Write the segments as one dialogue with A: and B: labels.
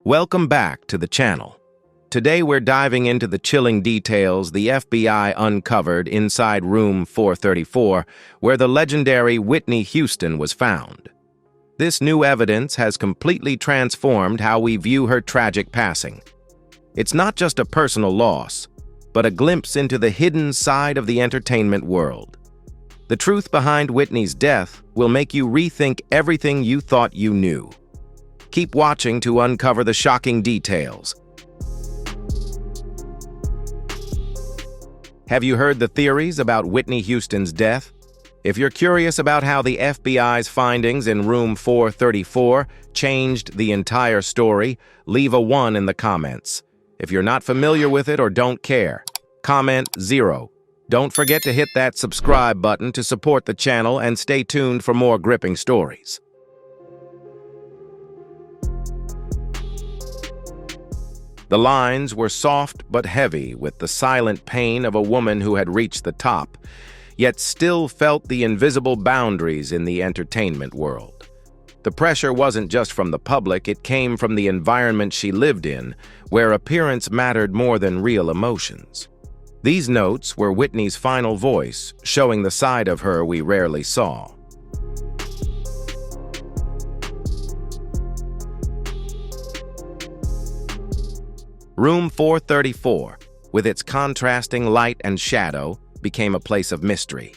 A: Welcome back to the channel. Today we're diving into the chilling details the FBI uncovered inside room 434, where the legendary Whitney Houston was found. This new evidence has completely transformed how we view her tragic passing. It's not just a personal loss, but a glimpse into the hidden side of the entertainment world. The truth behind Whitney's death will make you rethink everything you thought you knew. Keep watching to uncover the shocking details. Have you heard the theories about Whitney Houston's death? If you're curious about how the FBI's findings in room 434 changed the entire story, leave a 1 in the comments. If you're not familiar with it or don't care, comment 0. Don't forget to hit that subscribe button to support the channel and stay tuned for more gripping stories. The lines were soft but heavy, with the silent pain of a woman who had reached the top, yet still felt the invisible boundaries in the entertainment world. The pressure wasn't just from the public, it came from the environment she lived in, where appearance mattered more than real emotions. These notes were Whitney's final voice, showing the side of her we rarely saw. Room 434, with its contrasting light and shadow, became a place of mystery.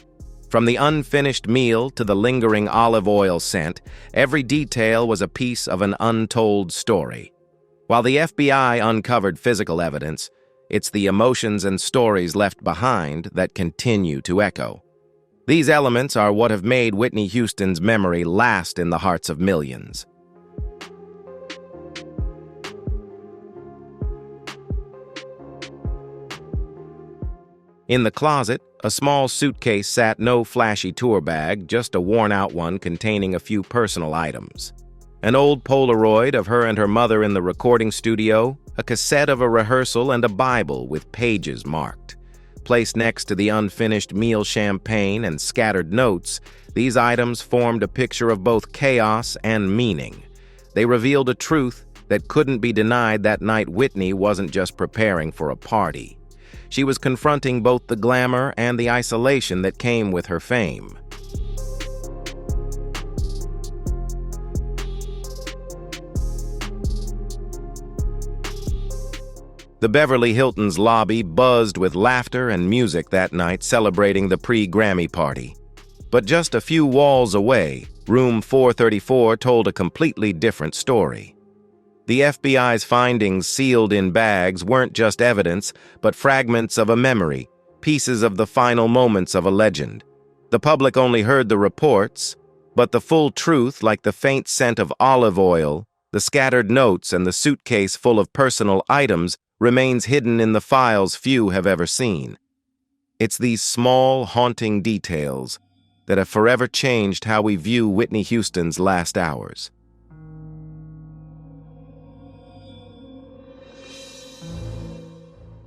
A: From the unfinished meal to the lingering olive oil scent, every detail was a piece of an untold story. While the FBI uncovered physical evidence, it's the emotions and stories left behind that continue to echo. These elements are what have made Whitney Houston's memory last in the hearts of millions. In the closet, a small suitcase sat, no flashy tour bag, just a worn-out one containing a few personal items. An old Polaroid of her and her mother in the recording studio, a cassette of a rehearsal, and a Bible with pages marked. Placed next to the unfinished meal champagne and scattered notes, these items formed a picture of both chaos and meaning. They revealed a truth that couldn't be denied that night. Whitney wasn't just preparing for a party. She was confronting both the glamour and the isolation that came with her fame. The Beverly Hilton's lobby buzzed with laughter and music that night, celebrating the pre-Grammy party. But just a few walls away, room 434 told a completely different story. The FBI's findings, sealed in bags, weren't just evidence, but fragments of a memory, pieces of the final moments of a legend. The public only heard the reports, but the full truth, like the faint scent of olive oil, the scattered notes, and the suitcase full of personal items, remains hidden in the files few have ever seen. It's these small, haunting details that have forever changed how we view Whitney Houston's last hours.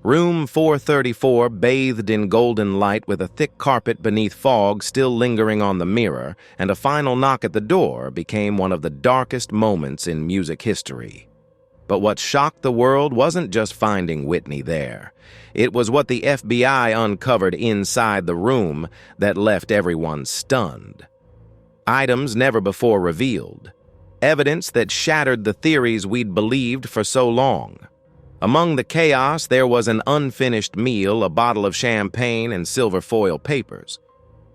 A: Room 434 bathed in golden light, with a thick carpet beneath fog still lingering on the mirror, and a final knock at the door became one of the darkest moments in music history. But what shocked the world wasn't just finding Whitney there. It was what the FBI uncovered inside the room that left everyone stunned. Items never before revealed. Evidence that shattered the theories we'd believed for so long. Among the chaos, there was an unfinished meal, a bottle of champagne, and silver foil papers.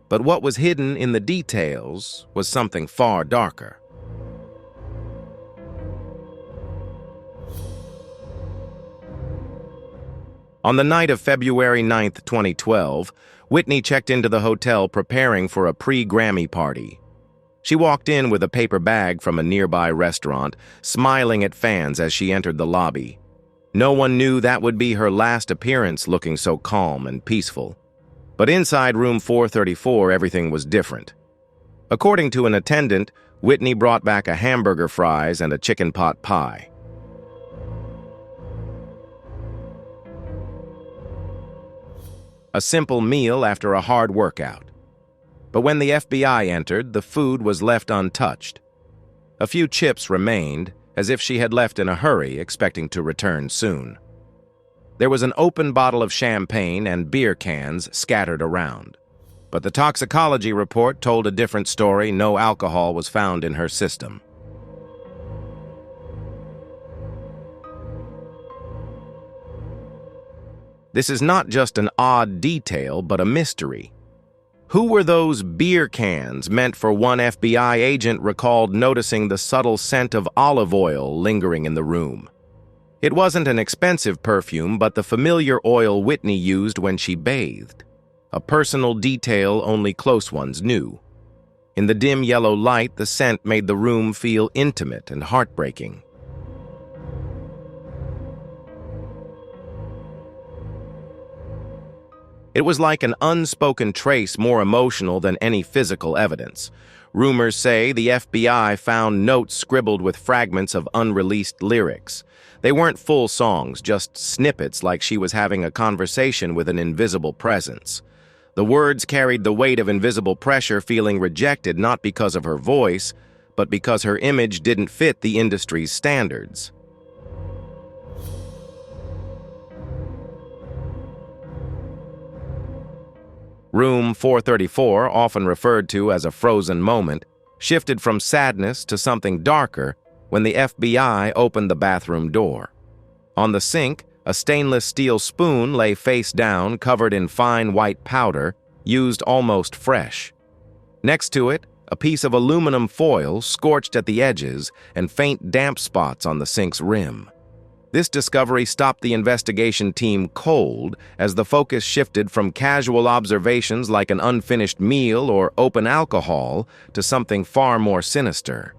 A: But what was hidden in the details was something far darker. On the night of February 9, 2012, Whitney checked into the hotel preparing for a pre-Grammy party. She walked in with a paper bag from a nearby restaurant, smiling at fans as she entered the lobby. No one knew that would be her last appearance, looking so calm and peaceful. But inside room 434, everything was different. According to an attendant, Whitney brought back a hamburger, fries, and a chicken pot pie. A simple meal after a hard workout. But when the FBI entered, the food was left untouched. A few chips remained, as if she had left in a hurry, expecting to return soon. There was an open bottle of champagne and beer cans scattered around. But the toxicology report told a different story. No alcohol was found in her system. This is not just an odd detail, but a mystery. Who were those beer cans meant for? One FBI agent recalled noticing the subtle scent of olive oil lingering in the room. It wasn't an expensive perfume, but the familiar oil Whitney used when she bathed. A personal detail only close ones knew. In the dim yellow light, the scent made the room feel intimate and heartbreaking. It was like an unspoken trace, more emotional than any physical evidence. Rumors say the FBI found notes scribbled with fragments of unreleased lyrics. They weren't full songs, just snippets, like she was having a conversation with an invisible presence. The words carried the weight of invisible pressure, feeling rejected not because of her voice, but because her image didn't fit the industry's standards. Room 434, often referred to as a frozen moment, shifted from sadness to something darker when the FBI opened the bathroom door. On the sink, a stainless steel spoon lay face down, covered in fine white powder, used almost fresh. Next to it, a piece of aluminum foil scorched at the edges and faint damp spots on the sink's rim. This discovery stopped the investigation team cold as the focus shifted from casual observations like an unfinished meal or open alcohol to something far more sinister.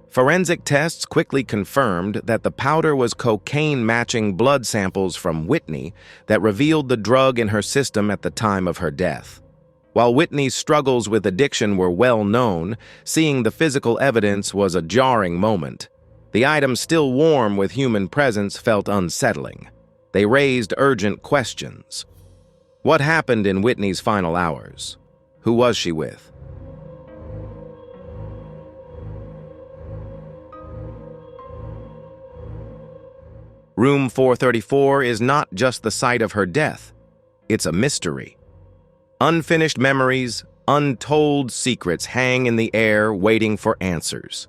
A: Forensic tests quickly confirmed that the powder was cocaine-matching blood samples from Whitney that revealed the drug in her system at the time of her death. While Whitney's struggles with addiction were well known, seeing the physical evidence was a jarring moment. The items, still warm with human presence, felt unsettling. They raised urgent questions. What happened in Whitney's final hours? Who was she with? Room 434 is not just the site of her death. It's a mystery. Unfinished memories, untold secrets hang in the air waiting for answers.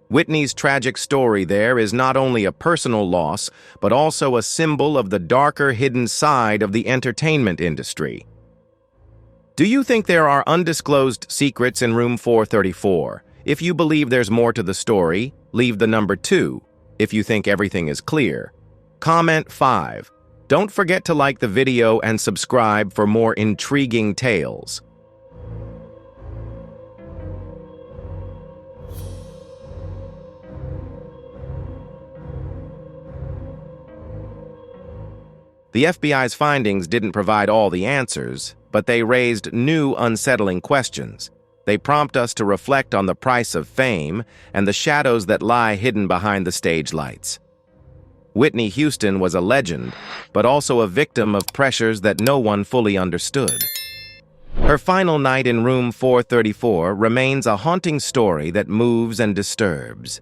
A: Whitney's tragic story there is not only a personal loss, but also a symbol of the darker hidden side of the entertainment industry. Do you think there are undisclosed secrets in Room 434? If you believe there's more to the story, leave the number 2. If you think everything is clear, comment 5. Don't forget to like the video and subscribe for more intriguing tales. The FBI's findings didn't provide all the answers, but they raised new unsettling questions. They prompt us to reflect on the price of fame and the shadows that lie hidden behind the stage lights. Whitney Houston was a legend, but also a victim of pressures that no one fully understood. Her final night in Room 434 remains a haunting story that moves and disturbs.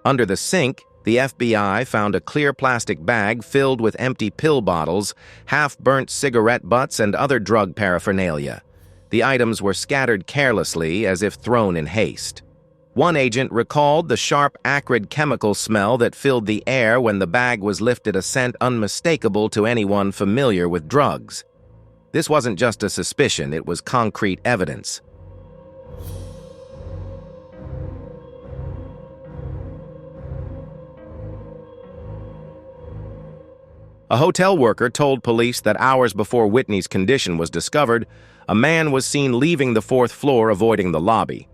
A: Under the sink, the FBI found a clear plastic bag filled with empty pill bottles, half-burnt cigarette butts, and other drug paraphernalia. The items were scattered carelessly, as if thrown in haste. One agent recalled the sharp, acrid chemical smell that filled the air when the bag was lifted, a scent unmistakable to anyone familiar with drugs. This wasn't just a suspicion, it was concrete evidence. A hotel worker told police that hours before Whitney's condition was discovered, a man was seen leaving the 4th floor, avoiding the lobby.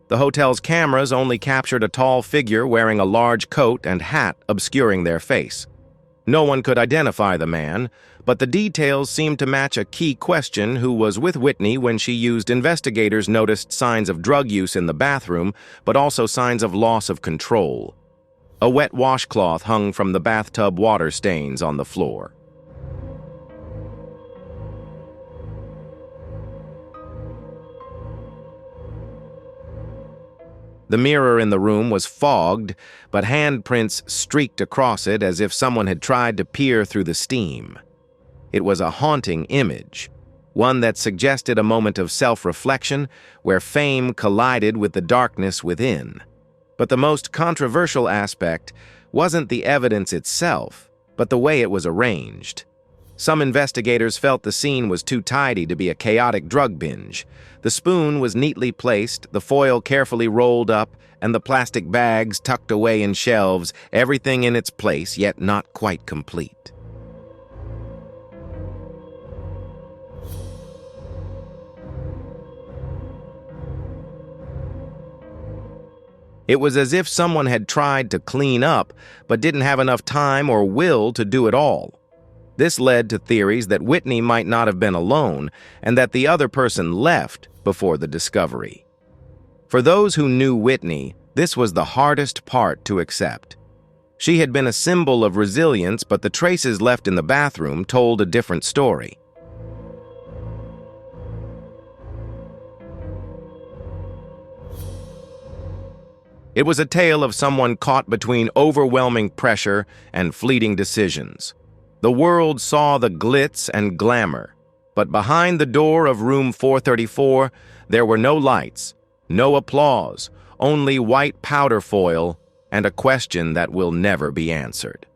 A: The hotel's cameras only captured a tall figure wearing a large coat and hat obscuring their face. No one could identify the man, but the details seemed to match a key question: who was with Whitney when she used. Investigators noticed signs of drug use in the bathroom, but also signs of loss of control. A wet washcloth hung from the bathtub, water stains on the floor. The mirror in the room was fogged, but handprints streaked across it as if someone had tried to peer through the steam. It was a haunting image, one that suggested a moment of self-reflection where fame collided with the darkness within. But the most controversial aspect wasn't the evidence itself, but the way it was arranged. Some investigators felt the scene was too tidy to be a chaotic drug binge. The spoon was neatly placed, the foil carefully rolled up, and the plastic bags tucked away in shelves, everything in its place, yet not quite complete. It was as if someone had tried to clean up, but didn't have enough time or will to do it all. This led to theories that Whitney might not have been alone, and that the other person left before the discovery. For those who knew Whitney, this was the hardest part to accept. She had been a symbol of resilience, but the traces left in the bathroom told a different story. It was a tale of someone caught between overwhelming pressure and fleeting decisions. The world saw the glitz and glamour, but behind the door of room 434, there were no lights, no applause, only white powder foil and a question that will never be answered.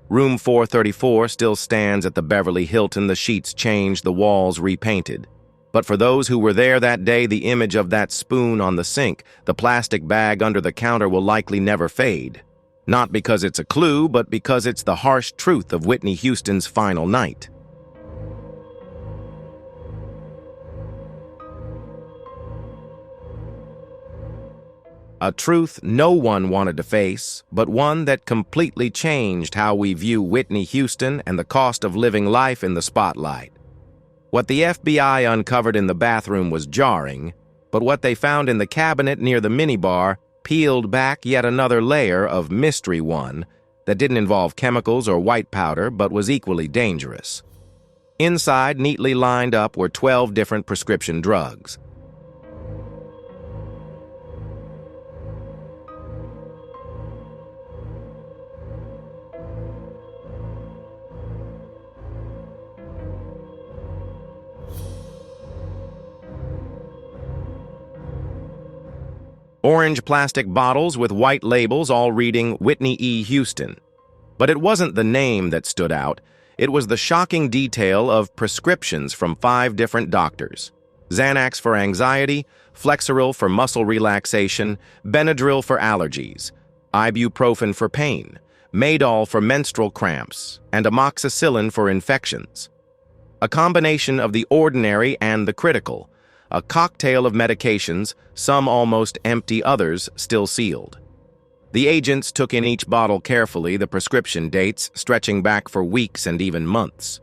A: Room 434 still stands at the Beverly Hilton, the sheets changed, the walls repainted. But for those who were there that day, the image of that spoon on the sink, the plastic bag under the counter will likely never fade. Not because it's a clue, but because it's the harsh truth of Whitney Houston's final night. A truth no one wanted to face, but one that completely changed how we view Whitney Houston and the cost of living life in the spotlight. What the FBI uncovered in the bathroom was jarring, but what they found in the cabinet near the minibar peeled back yet another layer of mystery, one that didn't involve chemicals or white powder but was equally dangerous. Inside, neatly lined up, were 12 different prescription drugs. Orange plastic bottles with white labels all reading Whitney E. Houston. But it wasn't the name that stood out. It was the shocking detail of prescriptions from 5 different doctors. Xanax for anxiety, Flexeril for muscle relaxation, Benadryl for allergies, ibuprofen for pain, Madol for menstrual cramps, and amoxicillin for infections. A combination of the ordinary and the critical. A cocktail of medications, some almost empty, others still sealed. The agents took in each bottle carefully, the prescription dates stretching back for weeks and even months.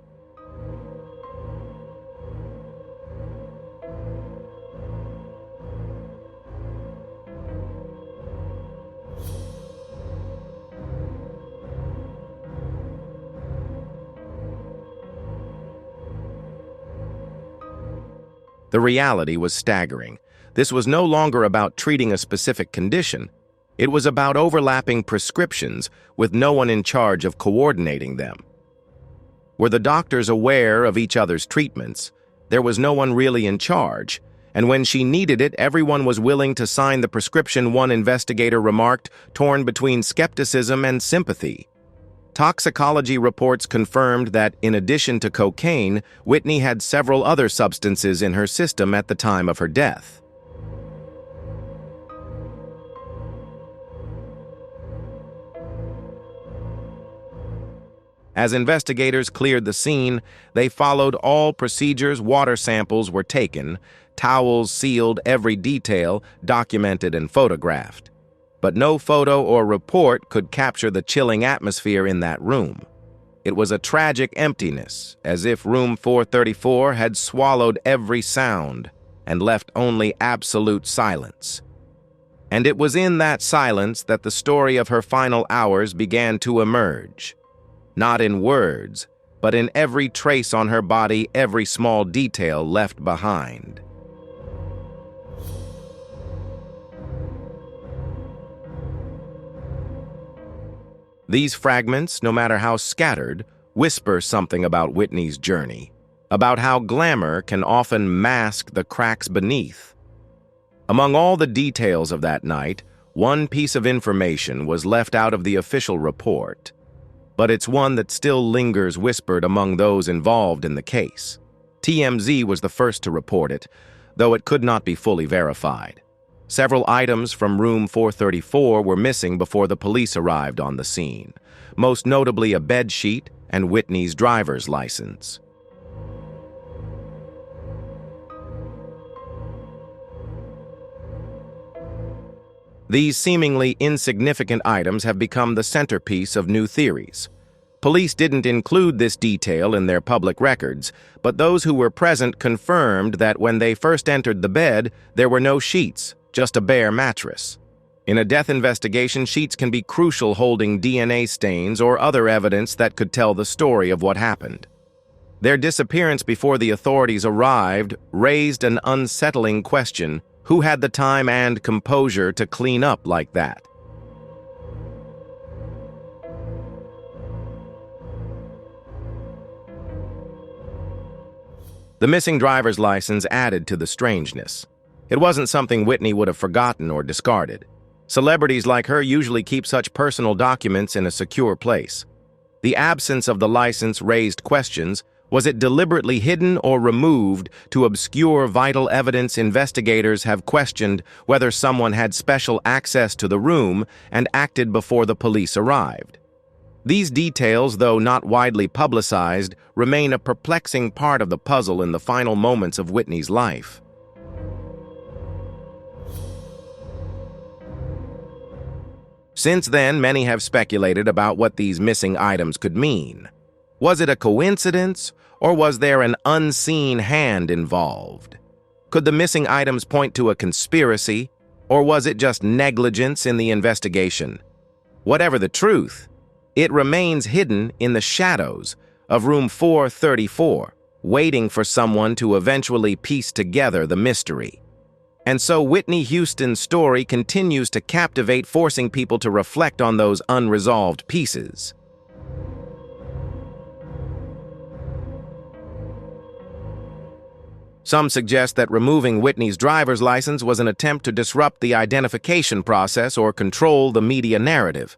A: The reality was staggering. This was no longer about treating a specific condition. It was about overlapping prescriptions with no one in charge of coordinating them. Were the doctors aware of each other's treatments? There was no one really in charge, and when she needed it, everyone was willing to sign the prescription, one investigator remarked, torn between skepticism and sympathy. Toxicology reports confirmed that, in addition to cocaine, Whitney had several other substances in her system at the time of her death. As investigators cleared the scene, they followed all procedures. Water samples were taken, towels sealed, every detail documented and photographed. But no photo or report could capture the chilling atmosphere in that room. It was a tragic emptiness, as if room 434 had swallowed every sound and left only absolute silence. And it was in that silence that the story of her final hours began to emerge. Not in words, but in every trace on her body, every small detail left behind. These fragments, no matter how scattered, whisper something about Whitney's journey, about how glamour can often mask the cracks beneath. Among all the details of that night, one piece of information was left out of the official report, but it's one that still lingers whispered among those involved in the case. TMZ was the first to report it, though it could not be fully verified. Several items from room 434 were missing before the police arrived on the scene, most notably a bed sheet and Whitney's driver's license. These seemingly insignificant items have become the centerpiece of new theories. Police didn't include this detail in their public records, but those who were present confirmed that when they first entered the bed, there were no sheets, just a bare mattress. In a death investigation, sheets can be crucial, holding DNA stains or other evidence that could tell the story of what happened. Their disappearance before the authorities arrived raised an unsettling question: who had the time and composure to clean up like that? The missing driver's license added to the strangeness. It wasn't something Whitney would have forgotten or discarded. Celebrities like her usually keep such personal documents in a secure place. The absence of the license raised questions. Was it deliberately hidden or removed to obscure vital evidence? Investigators have questioned whether someone had special access to the room and acted before the police arrived. These details, though not widely publicized, remain a perplexing part of the puzzle in the final moments of Whitney's life. Since then, many have speculated about what these missing items could mean. Was it a coincidence, or was there an unseen hand involved? Could the missing items point to a conspiracy, or was it just negligence in the investigation? Whatever the truth, it remains hidden in the shadows of room 434, waiting for someone to eventually piece together the mystery. And so Whitney Houston's story continues to captivate, forcing people to reflect on those unresolved pieces. Some suggest that removing Whitney's driver's license was an attempt to disrupt the identification process or control the media narrative.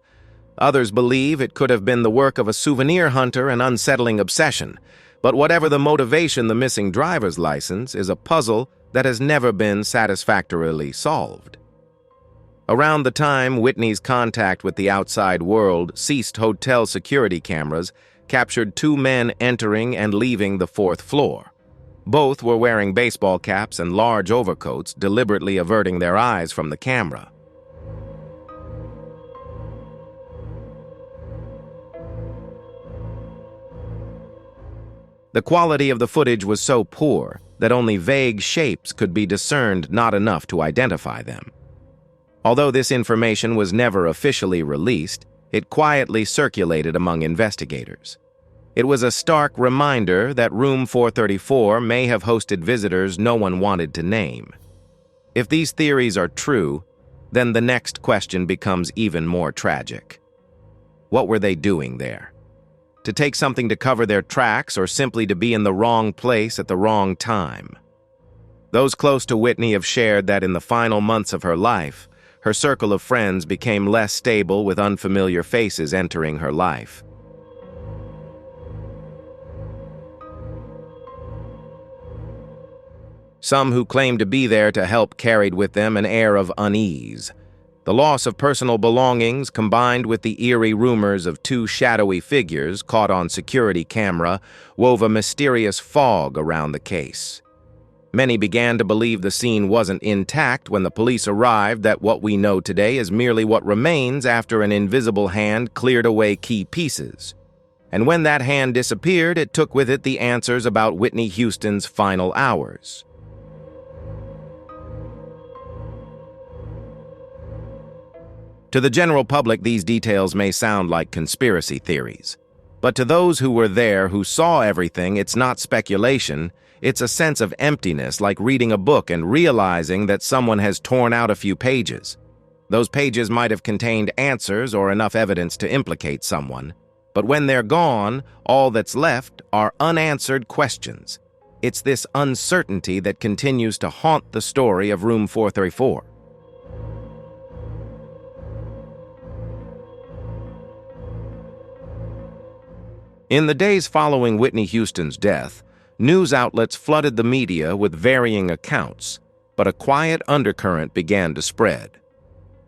A: Others believe it could have been the work of a souvenir hunter, an unsettling obsession. But whatever the motivation, the missing driver's license is a puzzle that has never been satisfactorily solved. Around the time Whitney's contact with the outside world ceased, hotel security cameras captured two men entering and leaving the fourth floor. Both were wearing baseball caps and large overcoats, deliberately averting their eyes from the camera. The quality of the footage was so poor that only vague shapes could be discerned, not enough to identify them. Although this information was never officially released, it quietly circulated among investigators. It was a stark reminder that room 434 may have hosted visitors no one wanted to name. If these theories are true, then the next question becomes even more tragic. What were they doing there? To take something to cover their tracks, or simply to be in the wrong place at the wrong time? Those close to Whitney have shared that in the final months of her life, her circle of friends became less stable, with unfamiliar faces entering her life. Some who claimed to be there to help carried with them an air of unease. The loss of personal belongings, combined with the eerie rumors of two shadowy figures caught on security camera, wove a mysterious fog around the case. Many began to believe the scene wasn't intact when the police arrived, that what we know today is merely what remains after an invisible hand cleared away key pieces. And when that hand disappeared, it took with it the answers about Whitney Houston's final hours. To the general public, these details may sound like conspiracy theories. But to those who were there, who saw everything, it's not speculation. It's a sense of emptiness, like reading a book and realizing that someone has torn out a few pages. Those pages might have contained answers or enough evidence to implicate someone. But when they're gone, all that's left are unanswered questions. It's this uncertainty that continues to haunt the story of Room 434. In the days following Whitney Houston's death, news outlets flooded the media with varying accounts, but a quiet undercurrent began to spread.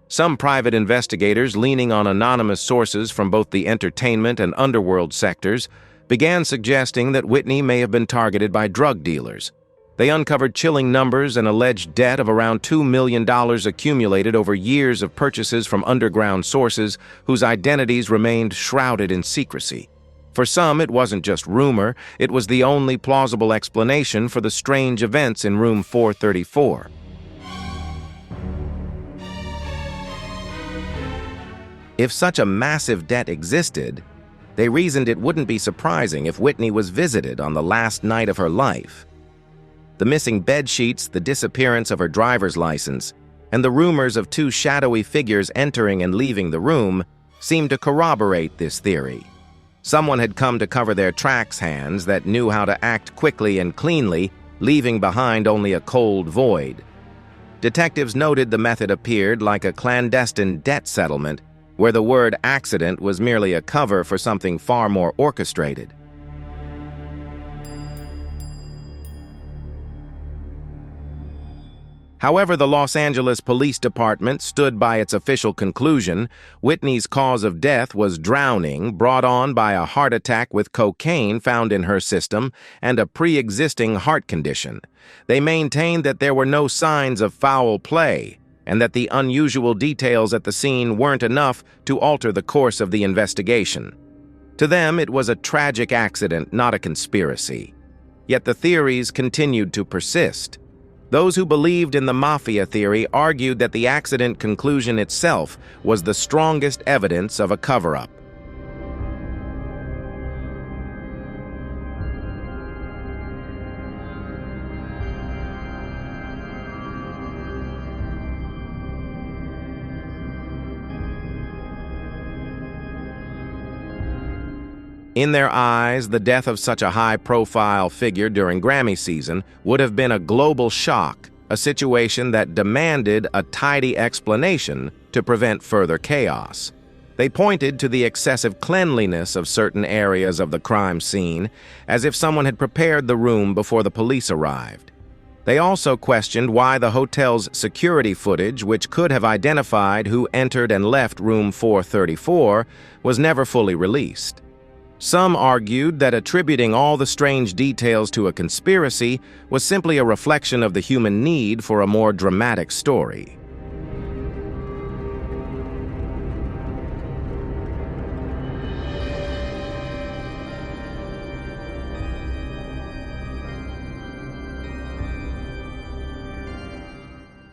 A: Some private investigators, leaning on anonymous sources from both the entertainment and underworld sectors, began suggesting that Whitney may have been targeted by drug dealers. They uncovered chilling numbers and alleged debt of around $2 million accumulated over years of purchases from underground sources whose identities remained shrouded in secrecy. For some, it wasn't just rumor, it was the only plausible explanation for the strange events in Room 434. If such a massive debt existed, they reasoned it wouldn't be surprising if Whitney was visited on the last night of her life. The missing bedsheets, the disappearance of her driver's license, and the rumors of two shadowy figures entering and leaving the room seemed to corroborate this theory. Someone had come to cover their tracks, hands that knew how to act quickly and cleanly, leaving behind only a cold void. Detectives noted the method appeared like a clandestine debt settlement, where the word accident was merely a cover for something far more orchestrated. However, the Los Angeles Police Department stood by its official conclusion. Whitney's cause of death was drowning, brought on by a heart attack with cocaine found in her system and a pre-existing heart condition. They maintained that there were no signs of foul play, and that the unusual details at the scene weren't enough to alter the course of the investigation. To them, it was a tragic accident, not a conspiracy. Yet the theories continued to persist. Those who believed in the mafia theory argued that the accident conclusion itself was the strongest evidence of a cover-up. In their eyes, the death of such a high-profile figure during Grammy season would have been a global shock, a situation that demanded a tidy explanation to prevent further chaos. They pointed to the excessive cleanliness of certain areas of the crime scene, as if someone had prepared the room before the police arrived. They also questioned why the hotel's security footage, which could have identified who entered and left Room 434, was never fully released. Some argued that attributing all the strange details to a conspiracy was simply a reflection of the human need for a more dramatic story.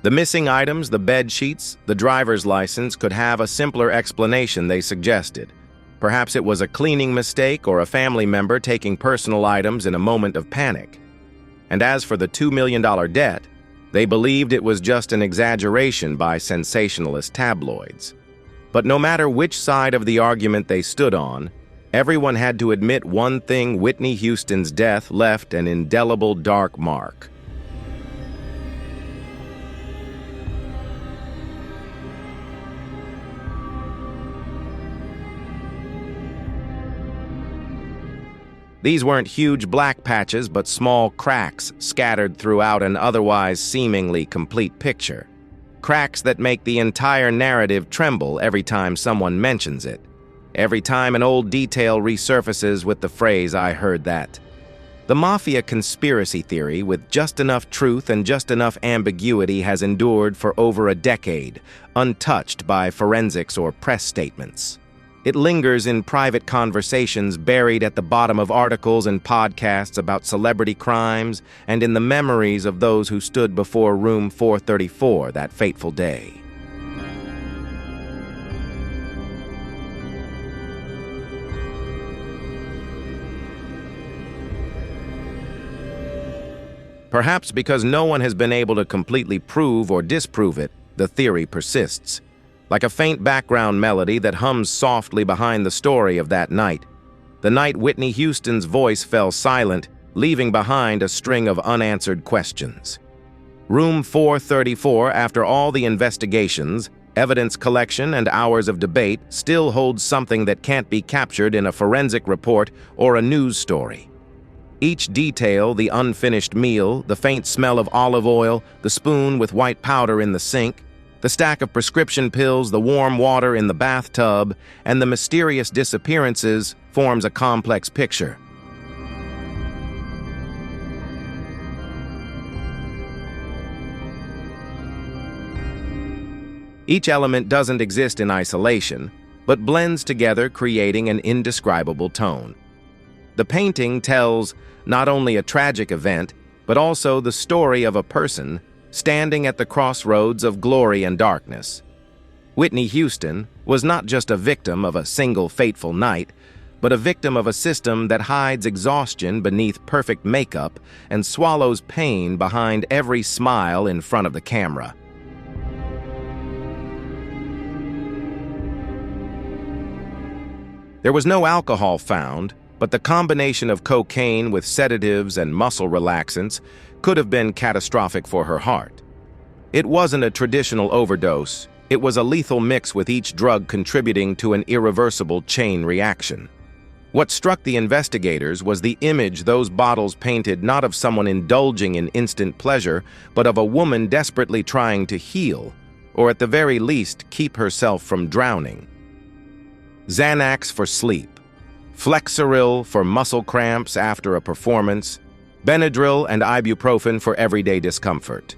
A: The missing items, the bed sheets, the driver's license could have a simpler explanation, they suggested. Perhaps it was a cleaning mistake or a family member taking personal items in a moment of panic. And as for the $2 million debt, they believed it was just an exaggeration by sensationalist tabloids. But no matter which side of the argument they stood on, everyone had to admit one thing: Whitney Houston's death left an indelible dark mark. These weren't huge black patches, but small cracks scattered throughout an otherwise seemingly complete picture. Cracks that make the entire narrative tremble every time someone mentions it. Every time an old detail resurfaces with the phrase, "I heard that." The mafia conspiracy theory, with just enough truth and just enough ambiguity, has endured for over a decade, untouched by forensics or press statements. It lingers in private conversations buried at the bottom of articles and podcasts about celebrity crimes and in the memories of those who stood before room 434 that fateful day. Perhaps because no one has been able to completely prove or disprove it, the theory persists. Like a faint background melody that hums softly behind the story of that night. The night Whitney Houston's voice fell silent, leaving behind a string of unanswered questions. Room 434, after all the investigations, evidence collection, and hours of debate, still holds something that can't be captured in a forensic report or a news story. Each detail, the unfinished meal, the faint smell of olive oil, the spoon with white powder in the sink, the stack of prescription pills, the warm water in the bathtub, and the mysterious disappearances forms a complex picture. Each element doesn't exist in isolation, but blends together, creating an indescribable tone. The painting tells not only a tragic event, but also the story of a person standing at the crossroads of glory and darkness. Whitney Houston was not just a victim of a single fateful night, but a victim of a system that hides exhaustion beneath perfect makeup and swallows pain behind every smile in front of the camera. There was no alcohol found, but the combination of cocaine with sedatives and muscle relaxants could have been catastrophic for her heart. It wasn't a traditional overdose, it was a lethal mix with each drug contributing to an irreversible chain reaction. What struck the investigators was the image those bottles painted not of someone indulging in instant pleasure, but of a woman desperately trying to heal, or at the very least keep herself from drowning. Xanax for sleep, Flexeril for muscle cramps after a performance, Benadryl and ibuprofen for everyday discomfort.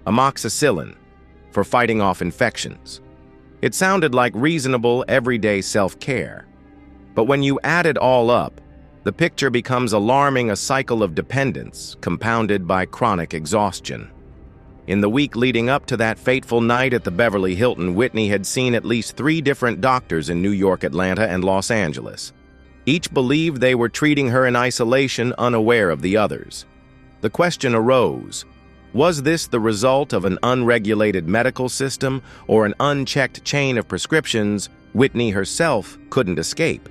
A: Amoxicillin for fighting off infections. It sounded like reasonable, everyday self-care. But when you add it all up, the picture becomes alarming, a cycle of dependence compounded by chronic exhaustion. In the week leading up to that fateful night at the Beverly Hilton, Whitney had seen at least 3 different doctors in New York, Atlanta, and Los Angeles. Each believed they were treating her in isolation, unaware of the others. The question arose: was this the result of an unregulated medical system or an unchecked chain of prescriptions Whitney herself couldn't escape?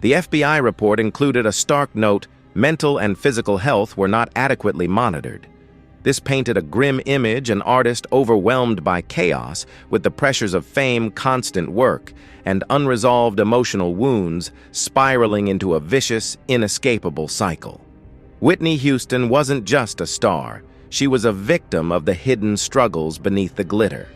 A: The FBI report included a stark note: mental and physical health were not adequately monitored. This painted a grim image, an artist overwhelmed by chaos, with the pressures of fame, constant work, and unresolved emotional wounds spiraling into a vicious, inescapable cycle. Whitney Houston wasn't just a star, she was a victim of the hidden struggles beneath the glitter.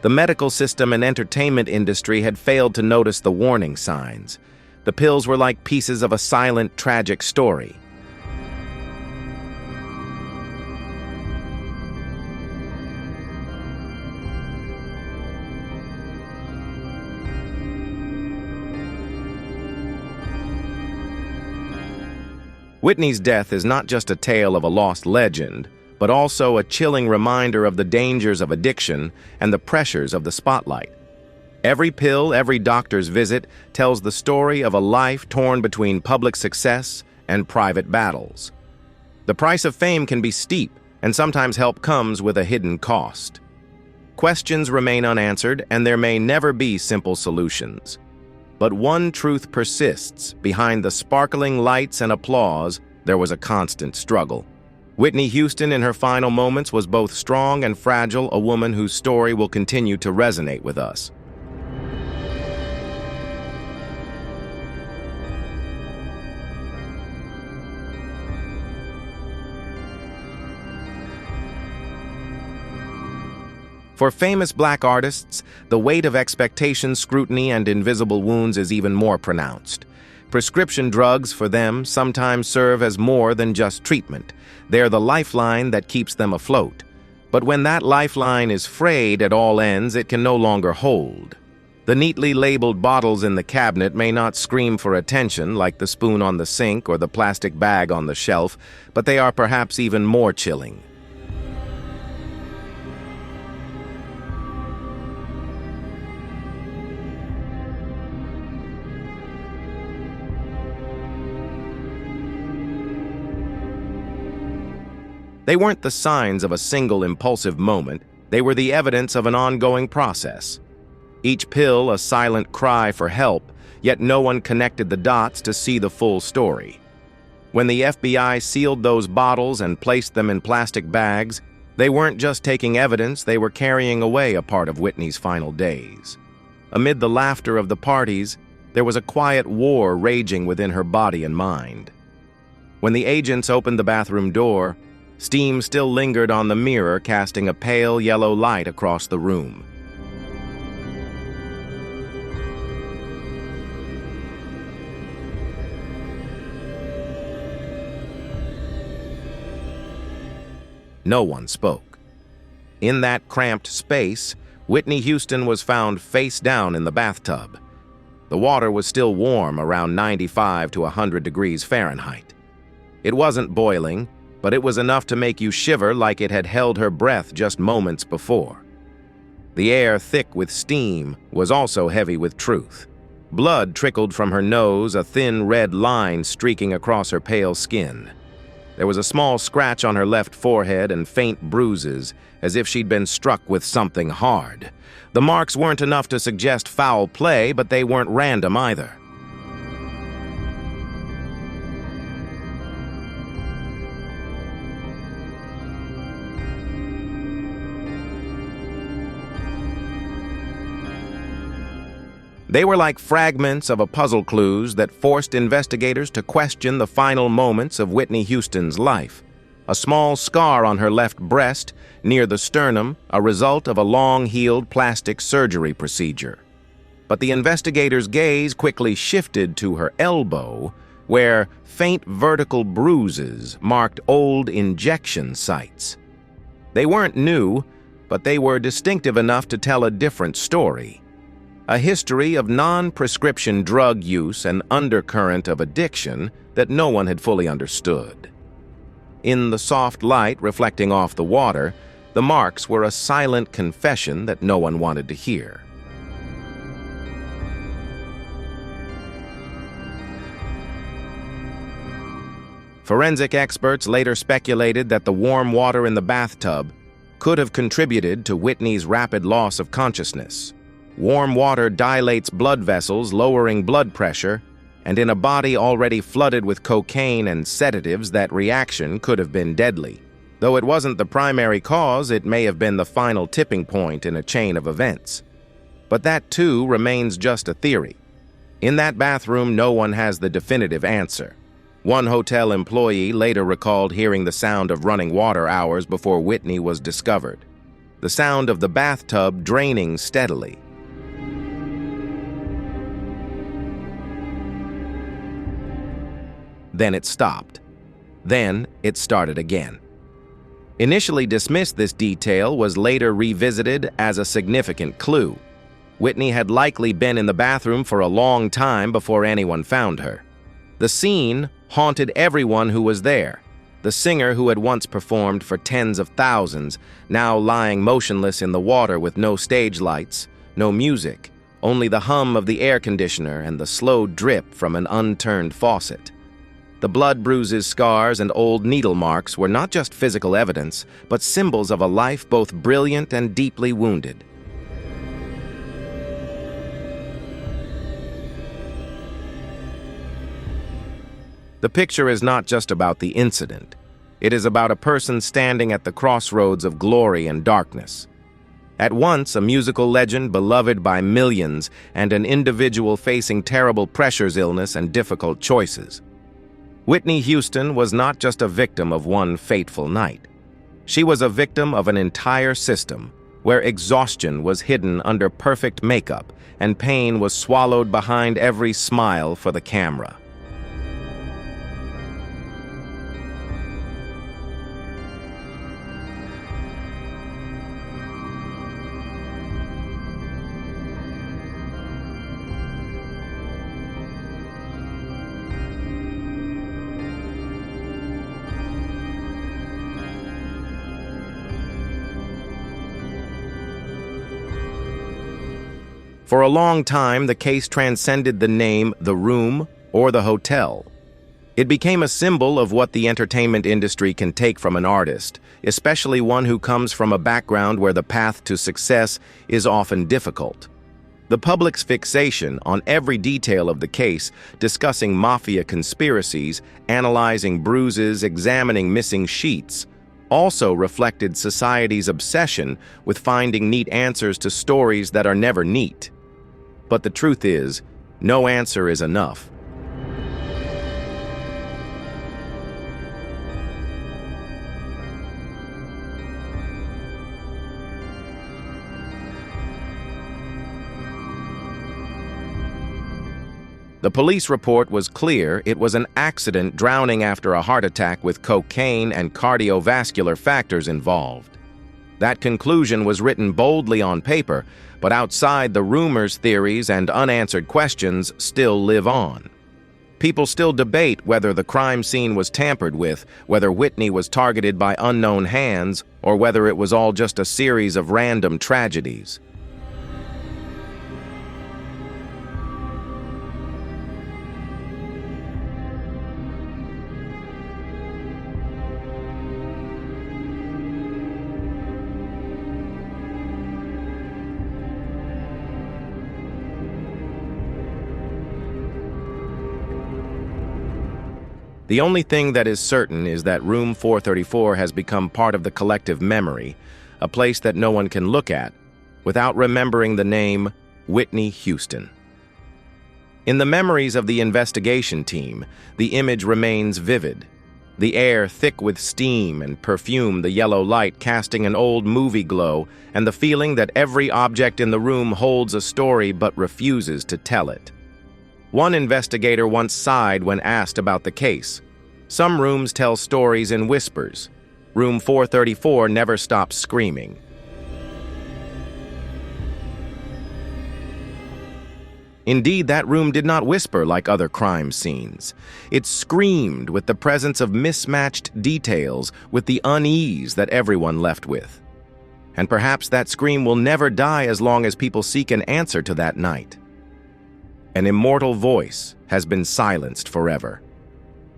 A: The medical system and entertainment industry had failed to notice the warning signs. The pills were like pieces of a silent, tragic story. Whitney's death is not just a tale of a lost legend, but also a chilling reminder of the dangers of addiction and the pressures of the spotlight. Every pill, every doctor's visit tells the story of a life torn between public success and private battles. The price of fame can be steep, and sometimes help comes with a hidden cost. Questions remain unanswered, and there may never be simple solutions. But one truth persists: behind the sparkling lights and applause, there was a constant struggle. Whitney Houston in her final moments was both strong and fragile, a woman whose story will continue to resonate with us. For famous black artists, the weight of expectation, scrutiny, and invisible wounds is even more pronounced. Prescription drugs for them sometimes serve as more than just treatment. They're the lifeline that keeps them afloat. But when that lifeline is frayed at all ends, it can no longer hold. The neatly labeled bottles in the cabinet may not scream for attention like the spoon on the sink or the plastic bag on the shelf, but they are perhaps even more chilling. They weren't the signs of a single impulsive moment, they were the evidence of an ongoing process. Each pill a silent cry for help, yet no one connected the dots to see the full story. When the FBI sealed those bottles and placed them in plastic bags, they weren't just taking evidence, they were carrying away a part of Whitney's final days. Amid the laughter of the parties, there was a quiet war raging within her body and mind. When the agents opened the bathroom door, steam still lingered on the mirror, casting a pale yellow light across the room. No one spoke. In that cramped space, Whitney Houston was found face down in the bathtub. The water was still warm, around 95 to 100 degrees Fahrenheit. It wasn't boiling, but it was enough to make you shiver like it had held her breath just moments before. The air, thick with steam, was also heavy with truth. Blood trickled from her nose, a thin red line streaking across her pale skin. There was a small scratch on her left forehead and faint bruises, as if she'd been struck with something hard. The marks weren't enough to suggest foul play, but they weren't random either. They were like fragments of a puzzle clues that forced investigators to question the final moments of Whitney Houston's life. A small scar on her left breast, near the sternum, a result of a long-healed plastic surgery procedure. But the investigators' gaze quickly shifted to her elbow, where faint vertical bruises marked old injection sites. They weren't new, but they were distinctive enough to tell a different story. A history of non-prescription drug use and undercurrent of addiction that no one had fully understood. In the soft light reflecting off the water, the marks were a silent confession that no one wanted to hear. Forensic experts later speculated that the warm water in the bathtub could have contributed to Whitney's rapid loss of consciousness. Warm water dilates blood vessels, lowering blood pressure, and in a body already flooded with cocaine and sedatives, that reaction could have been deadly. Though it wasn't the primary cause, it may have been the final tipping point in a chain of events. But that, too, remains just a theory. In that bathroom, no one has the definitive answer. One hotel employee later recalled hearing the sound of running water hours before Whitney was discovered. The sound of the bathtub draining steadily. Then it stopped. Then it started again. Initially dismissed, this detail was later revisited as a significant clue. Whitney had likely been in the bathroom for a long time before anyone found her. The scene haunted everyone who was there. The singer who had once performed for tens of thousands, now lying motionless in the water with no stage lights, no music, only the hum of the air conditioner and the slow drip from an unturned faucet. The blood bruises, scars, and old needle marks were not just physical evidence, but symbols of a life both brilliant and deeply wounded. The picture is not just about the incident. It is about a person standing at the crossroads of glory and darkness. At once a musical legend beloved by millions and an individual facing terrible pressures, illness, and difficult choices. Whitney Houston was not just a victim of one fateful night. She was a victim of an entire system, where exhaustion was hidden under perfect makeup and pain was swallowed behind every smile for the camera. For a long time, the case transcended the name, the room, or the hotel. It became a symbol of what the entertainment industry can take from an artist, especially one who comes from a background where the path to success is often difficult. The public's fixation on every detail of the case, discussing mafia conspiracies, analyzing bruises, examining missing sheets, also reflected society's obsession with finding neat answers to stories that are never neat. But the truth is, no answer is enough. The police report was clear. It was an accident, drowning after a heart attack with cocaine and cardiovascular factors involved. That conclusion was written boldly on paper, but outside, the rumors, theories, and unanswered questions still live on. People still debate whether the crime scene was tampered with, whether Whitney was targeted by unknown hands, or whether it was all just a series of random tragedies. The only thing that is certain is that Room 434 has become part of the collective memory, a place that no one can look at without remembering the name Whitney Houston. In the memories of the investigation team, the image remains vivid. The air thick with steam and perfume, the yellow light casting an old movie glow, and the feeling that every object in the room holds a story but refuses to tell it. One investigator once sighed when asked about the case. Some rooms tell stories in whispers. Room 434 never stops screaming. Indeed, that room did not whisper like other crime scenes. It screamed with the presence of mismatched details, with the unease that everyone left with. And perhaps that scream will never die as long as people seek an answer to that night. An immortal voice has been silenced forever.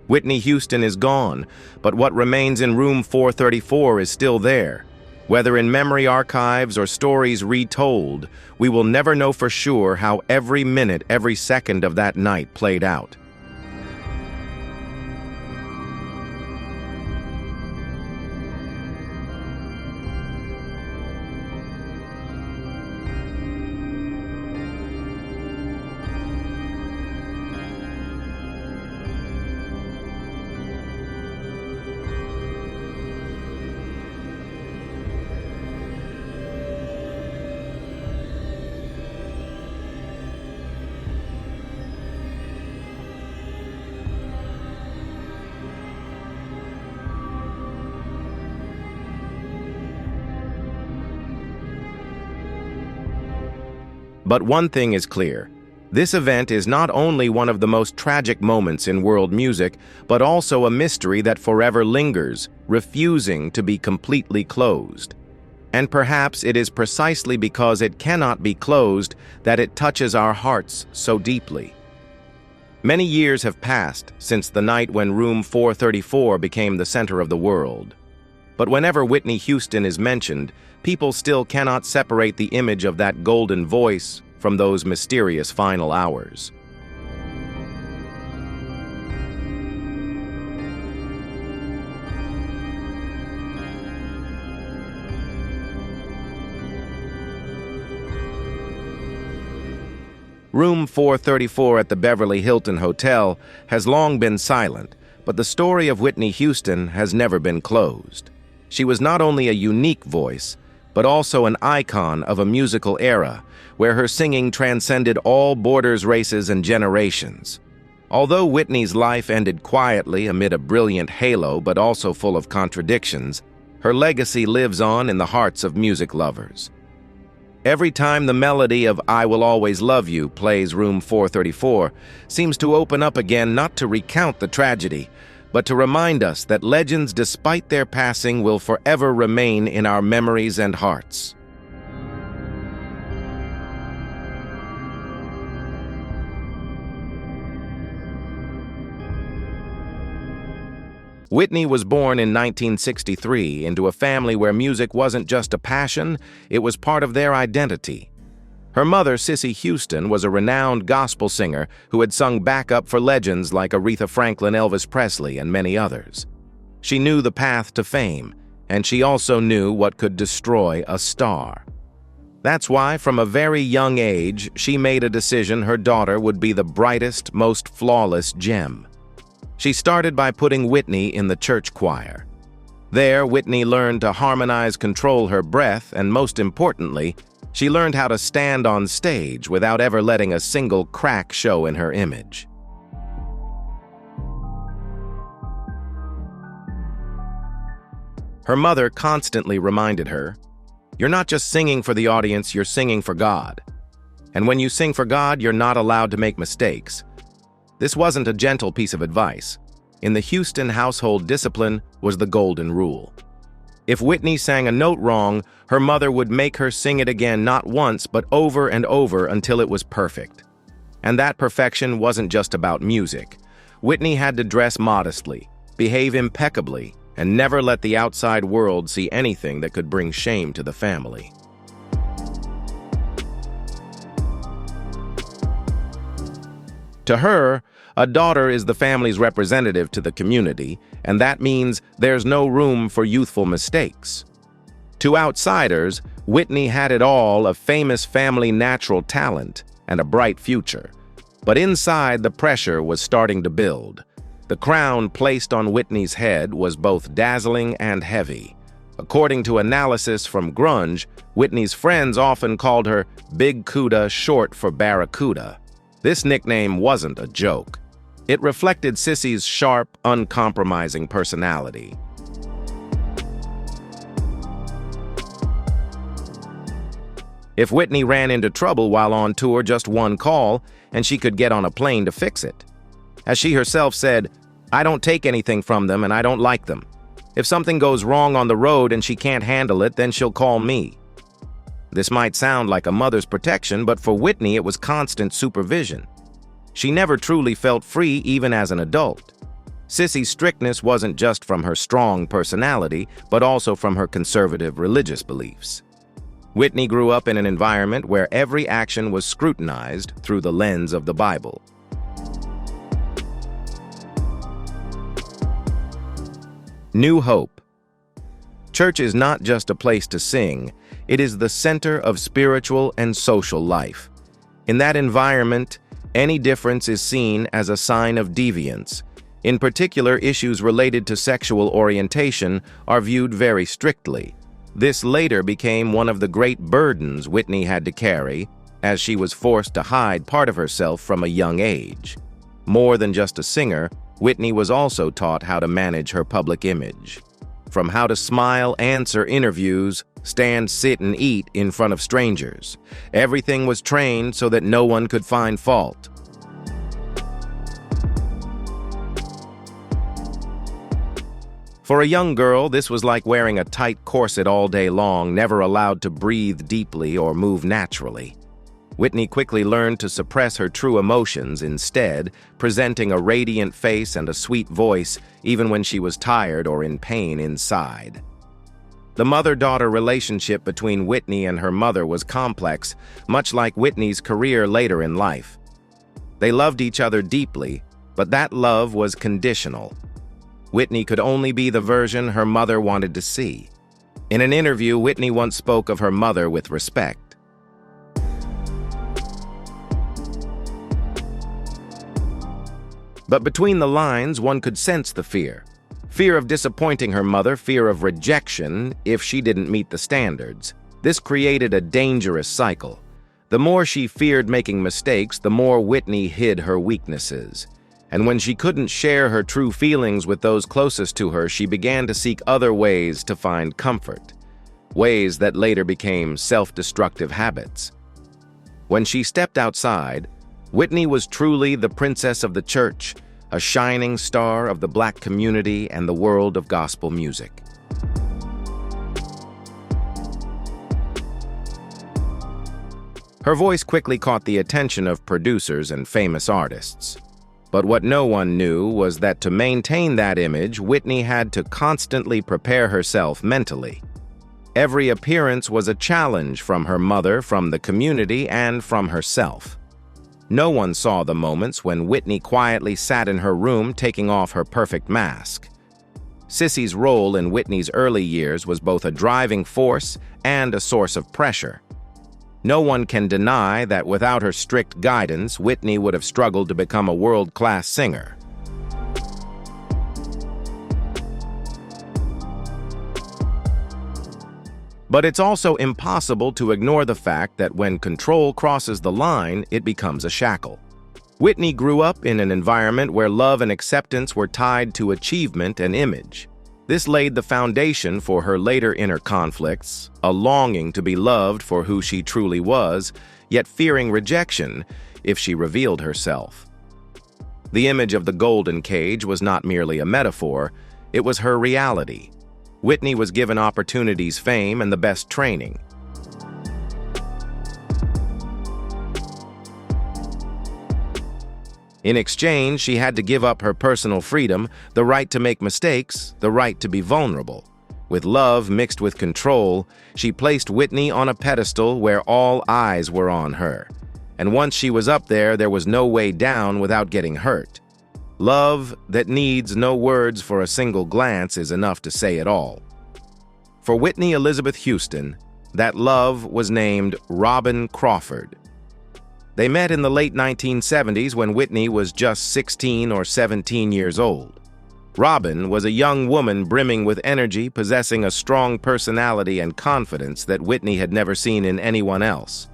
A: Whitney Houston is gone, but what remains in Room 434 is still there. Whether in memory archives or stories retold, we will never know for sure how every minute, every second of that night played out. But one thing is clear. This event is not only one of the most tragic moments in world music, but also a mystery that forever lingers, refusing to be completely closed. And perhaps it is precisely because it cannot be closed that it touches our hearts so deeply. Many years have passed since the night when Room 434 became the center of the world. But whenever Whitney Houston is mentioned, people still cannot separate the image of that golden voice from those mysterious final hours. Room 434 at the Beverly Hilton Hotel has long been silent, but the story of Whitney Houston has never been closed. She was not only a unique voice, but also an icon of a musical era where her singing transcended all borders, races, and generations. Although Whitney's life ended quietly amid a brilliant halo but also full of contradictions, her legacy lives on in the hearts of music lovers. Every time the melody of "I Will Always Love You" plays, Room 434 seems to open up again, not to recount the tragedy, but to remind us that legends, despite their passing, will forever remain in our memories and hearts. Whitney was born in 1963 into a family where music wasn't just a passion, it was part of their identity. Her mother, Whitney Houston, was a renowned gospel singer who had sung backup for legends like Aretha Franklin, Elvis Presley, and many others. She knew the path to fame, and she also knew what could destroy a star. That's why, from a very young age, she made a decision her daughter would be the brightest, most flawless gem. She started by putting Whitney in the church choir. There, Whitney learned to harmonize, control her breath, and most importantly, she learned how to stand on stage without ever letting a single crack show in her image. Her mother constantly reminded her, "You're not just singing for the audience, you're singing for God. And when you sing for God, you're not allowed to make mistakes." This wasn't a gentle piece of advice. In the Houston household, discipline was the golden rule. If Whitney sang a note wrong, her mother would make her sing it again, not once, but over and over until it was perfect. And that perfection wasn't just about music. Whitney had to dress modestly, behave impeccably, and never let the outside world see anything that could bring shame to the family. To her, a daughter is the family's representative to the community, and that means there's no room for youthful mistakes. To outsiders, Whitney had it all: a famous family, natural talent, and a bright future. But inside, the pressure was starting to build. The crown placed on Whitney's head was both dazzling and heavy. According to analysis from grunge, Whitney's friends often called her Big Cuda, short for Barracuda. This nickname wasn't a joke. It reflected Sissy's sharp, uncompromising personality. If Whitney ran into trouble while on tour, just one call, and she could get on a plane to fix it. As she herself said, "I don't take anything from them and I don't like them. If something goes wrong on the road and she can't handle it, then she'll call me." This might sound like a mother's protection, but for Whitney it was constant supervision. She never truly felt free, even as an adult. Sissy's strictness wasn't just from her strong personality, but also from her conservative religious beliefs. Whitney grew up in an environment where every action was scrutinized through the lens of the Bible. New Hope. Church is not just a place to sing, it is the center of spiritual and social life. In that environment, any difference is seen as a sign of deviance. In particular, issues related to sexual orientation are viewed very strictly. This later became one of the great burdens Whitney had to carry, as she was forced to hide part of herself from a young age. More than just a singer, Whitney was also taught how to manage her public image. From how to smile, answer interviews, stand, sit, and eat in front of strangers. Everything was trained so that no one could find fault. For a young girl, this was like wearing a tight corset all day long, never allowed to breathe deeply or move naturally. Whitney quickly learned to suppress her true emotions, instead presenting a radiant face and a sweet voice even when she was tired or in pain inside. The mother-daughter relationship between Whitney and her mother was complex, much like Whitney's career later in life. They loved each other deeply, but that love was conditional. Whitney could only be the version her mother wanted to see. In an interview, Whitney once spoke of her mother with respect. But between the lines, one could sense the fear. Fear of disappointing her mother, fear of rejection if she didn't meet the standards. This created a dangerous cycle. The more she feared making mistakes, the more Whitney hid her weaknesses. And when she couldn't share her true feelings with those closest to her, she began to seek other ways to find comfort. Ways that later became self-destructive habits. When she stepped outside, Whitney was truly the princess of the church, a shining star of the Black community and the world of gospel music. Her voice quickly caught the attention of producers and famous artists. But what no one knew was that to maintain that image, Whitney had to constantly prepare herself mentally. Every appearance was a challenge from her mother, from the community, and from herself. No one saw the moments when Whitney quietly sat in her room taking off her perfect mask. Sissy's role in Whitney's early years was both a driving force and a source of pressure. No one can deny that without her strict guidance, Whitney would have struggled to become a world-class singer. But it's also impossible to ignore the fact that when control crosses the line, it becomes a shackle. Whitney grew up in an environment where love and acceptance were tied to achievement and image. This laid the foundation for her later inner conflicts, a longing to be loved for who she truly was, yet fearing rejection if she revealed herself. The image of the golden cage was not merely a metaphor, it was her reality. Whitney was given opportunities, fame, and the best training. In exchange, she had to give up her personal freedom, the right to make mistakes, the right to be vulnerable. With love mixed with control, she placed Whitney on a pedestal where all eyes were on her. And once she was up there, there was no way down without getting hurt. Love that needs no words for a single glance is enough to say it all. For Whitney Elizabeth Houston, that love was named Robin Crawford. They met in the late 1970s when Whitney was just 16 or 17 years old. Robin was a young woman brimming with energy, possessing a strong personality and confidence that Whitney had never seen in anyone else.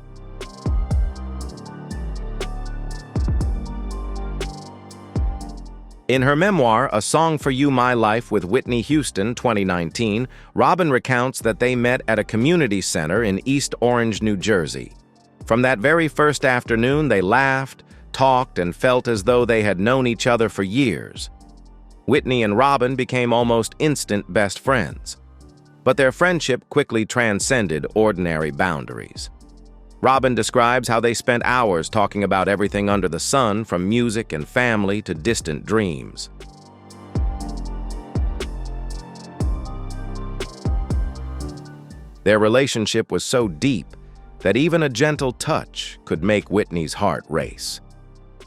A: In her memoir, A Song for You, My Life with Whitney Houston, 2019, Robin recounts that they met at a community center in East Orange, New Jersey. From that very first afternoon, they laughed, talked, and felt as though they had known each other for years. Whitney and Robin became almost instant best friends. But their friendship quickly transcended ordinary boundaries. Robin describes how they spent hours talking about everything under the sun, from music and family to distant dreams. Their relationship was so deep that even a gentle touch could make Whitney's heart race.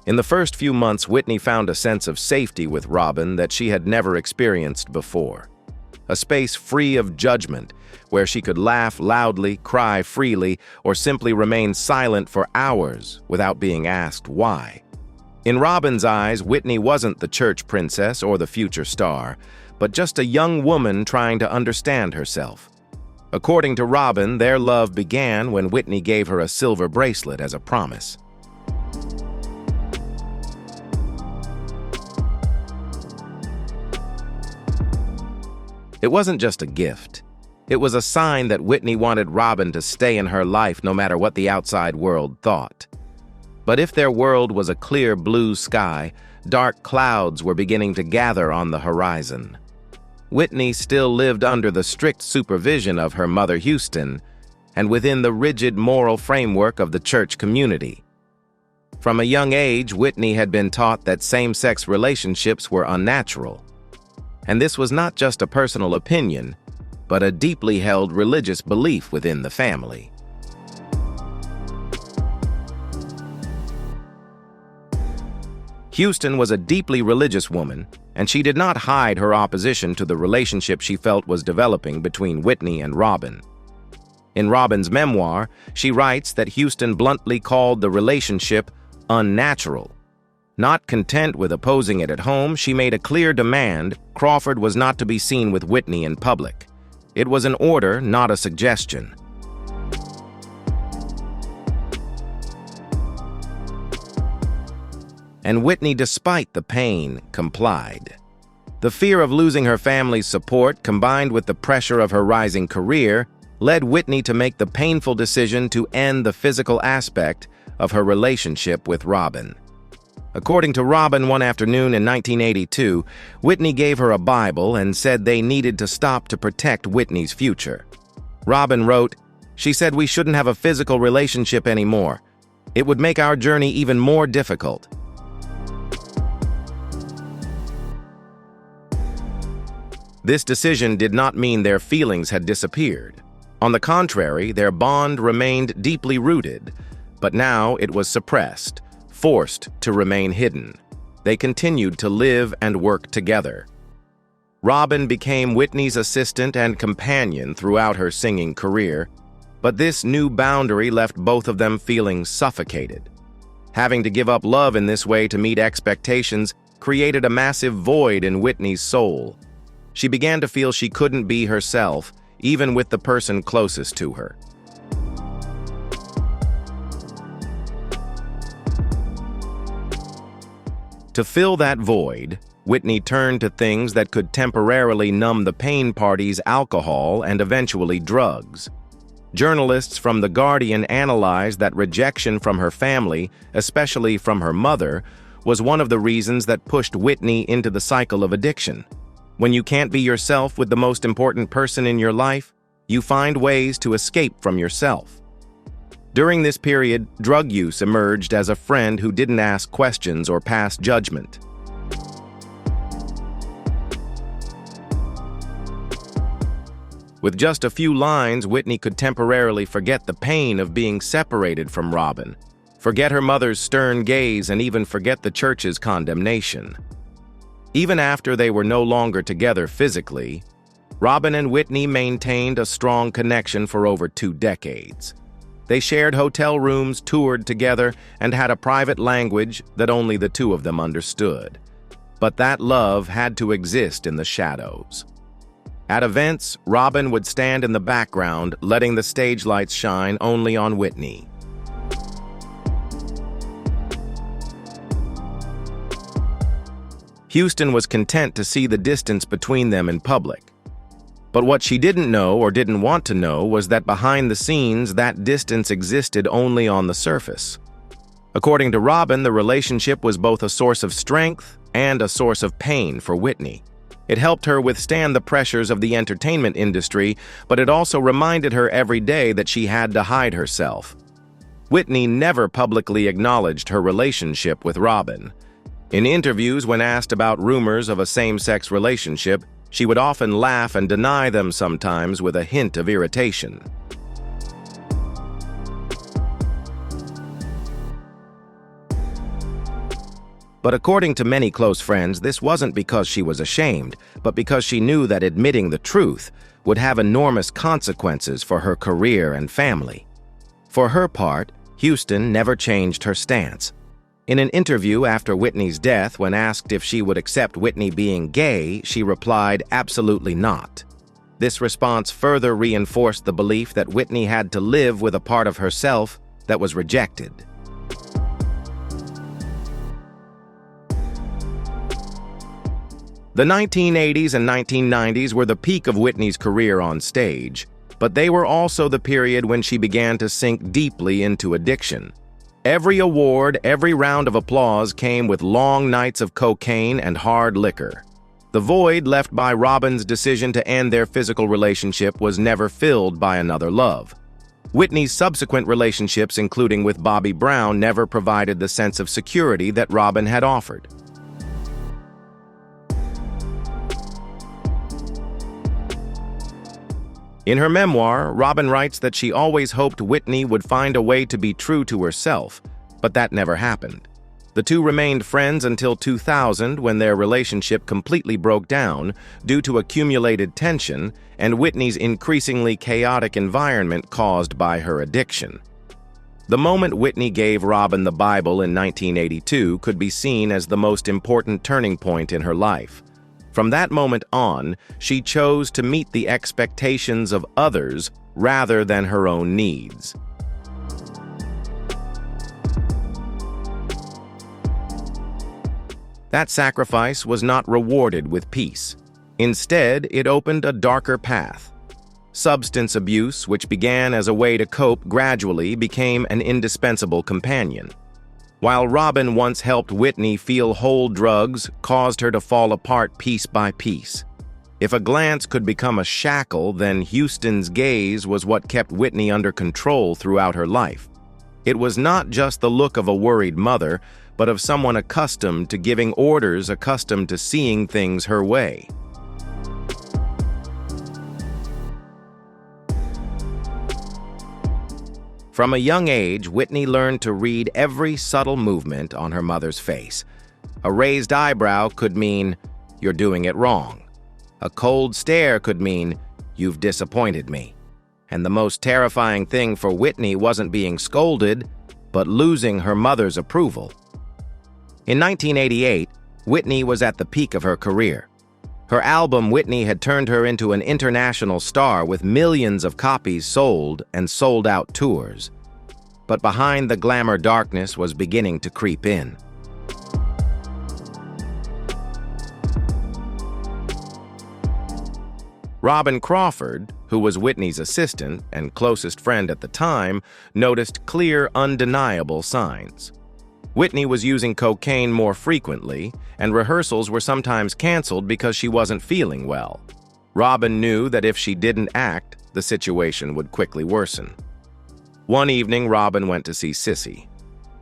A: In the first few months, Whitney found a sense of safety with Robin that she had never experienced before. A space free of judgment, where she could laugh loudly, cry freely, or simply remain silent for hours without being asked why. In Robin's eyes, Whitney wasn't the church princess or the future star, but just a young woman trying to understand herself. According to Robin, their love began when Whitney gave her a silver bracelet as a promise. It wasn't just a gift. It was a sign that Whitney wanted Robin to stay in her life no matter what the outside world thought. But if their world was a clear blue sky, dark clouds were beginning to gather on the horizon. Whitney still lived under the strict supervision of her mother Houston and within the rigid moral framework of the church community. From a young age, Whitney had been taught that same-sex relationships were unnatural. And this was not just a personal opinion, but a deeply held religious belief within the family. Houston was a deeply religious woman, and she did not hide her opposition to the relationship she felt was developing between Whitney and Robin. In Robin's memoir, she writes that Houston bluntly called the relationship unnatural. Not content with opposing it at home, she made a clear demand: Crawford was not to be seen with Whitney in public. It was an order, not a suggestion. And Whitney, despite the pain, complied. The fear of losing her family's support, combined with the pressure of her rising career, led Whitney to make the painful decision to end the physical aspect of her relationship with Robin. According to Robin, one afternoon in 1982, Whitney gave her a Bible and said they needed to stop to protect Whitney's future. Robin wrote, "She said we shouldn't have a physical relationship anymore. It would make our journey even more difficult." This decision did not mean their feelings had disappeared. On the contrary, their bond remained deeply rooted, but now it was suppressed, forced to remain hidden. They continued to live and work together. Robin became Whitney's assistant and companion throughout her singing career, but this new boundary left both of them feeling suffocated. Having to give up love in this way to meet expectations created a massive void in Whitney's soul. She began to feel she couldn't be herself, even with the person closest to her. To fill that void, Whitney turned to things that could temporarily numb the pain: parties, alcohol, and eventually drugs. Journalists from The Guardian analyzed that rejection from her family, especially from her mother, was one of the reasons that pushed Whitney into the cycle of addiction. When you can't be yourself with the most important person in your life, you find ways to escape from yourself. During this period, drug use emerged as a friend who didn't ask questions or pass judgment. With just a few lines, Whitney could temporarily forget the pain of being separated from Robin, forget her mother's stern gaze, and even forget the church's condemnation. Even after they were no longer together physically, Robin and Whitney maintained a strong connection for over 2 decades. They shared hotel rooms, toured together, and had a private language that only the two of them understood. But that love had to exist in the shadows. At events, Robin would stand in the background, letting the stage lights shine only on Whitney. Houston was content to see the distance between them in public. But what she didn't know or didn't want to know was that behind the scenes, that distance existed only on the surface. According to Robin, the relationship was both a source of strength and a source of pain for Whitney. It helped her withstand the pressures of the entertainment industry, but it also reminded her every day that she had to hide herself. Whitney never publicly acknowledged her relationship with Robin. In interviews, when asked about rumors of a same-sex relationship, she would often laugh and deny them, sometimes with a hint of irritation. But according to many close friends, this wasn't because she was ashamed, but because she knew that admitting the truth would have enormous consequences for her career and family. For her part, Houston never changed her stance. In an interview after Whitney's death, when asked if she would accept Whitney being gay, she replied, "Absolutely not." This response further reinforced the belief that Whitney had to live with a part of herself that was rejected. The 1980s and 1990s were the peak of Whitney's career on stage, but they were also the period when she began to sink deeply into addiction. Every award, every round of applause came with long nights of cocaine and hard liquor. The void left by Robin's decision to end their physical relationship was never filled by another love. Whitney's subsequent relationships, including with Bobby Brown, never provided the sense of security that Robin had offered. In her memoir, Robin writes that she always hoped Whitney would find a way to be true to herself, but that never happened. The two remained friends until 2000, when their relationship completely broke down due to accumulated tension and Whitney's increasingly chaotic environment caused by her addiction. The moment Whitney gave Robin the Bible in 1982 could be seen as the most important turning point in her life. From that moment on, she chose to meet the expectations of others rather than her own needs. That sacrifice was not rewarded with peace. Instead, it opened a darker path. Substance abuse, which began as a way to cope, gradually became an indispensable companion. While Robin once helped Whitney feel whole, drugs caused her to fall apart piece by piece. If a glance could become a shackle, then Houston's gaze was what kept Whitney under control throughout her life. It was not just the look of a worried mother, but of someone accustomed to giving orders, accustomed to seeing things her way. From a young age, Whitney learned to read every subtle movement on her mother's face. A raised eyebrow could mean, "You're doing it wrong." A cold stare could mean, "You've disappointed me." And the most terrifying thing for Whitney wasn't being scolded, but losing her mother's approval. In 1988, Whitney was at the peak of her career. Her album Whitney had turned her into an international star with millions of copies sold and sold-out tours. But behind the glamour, darkness was beginning to creep in. Robin Crawford, who was Whitney's assistant and closest friend at the time, noticed clear, undeniable signs. Whitney was using cocaine more frequently, and rehearsals were sometimes canceled because she wasn't feeling well. Robin knew that if she didn't act, the situation would quickly worsen. One evening, Robin went to see Sissy.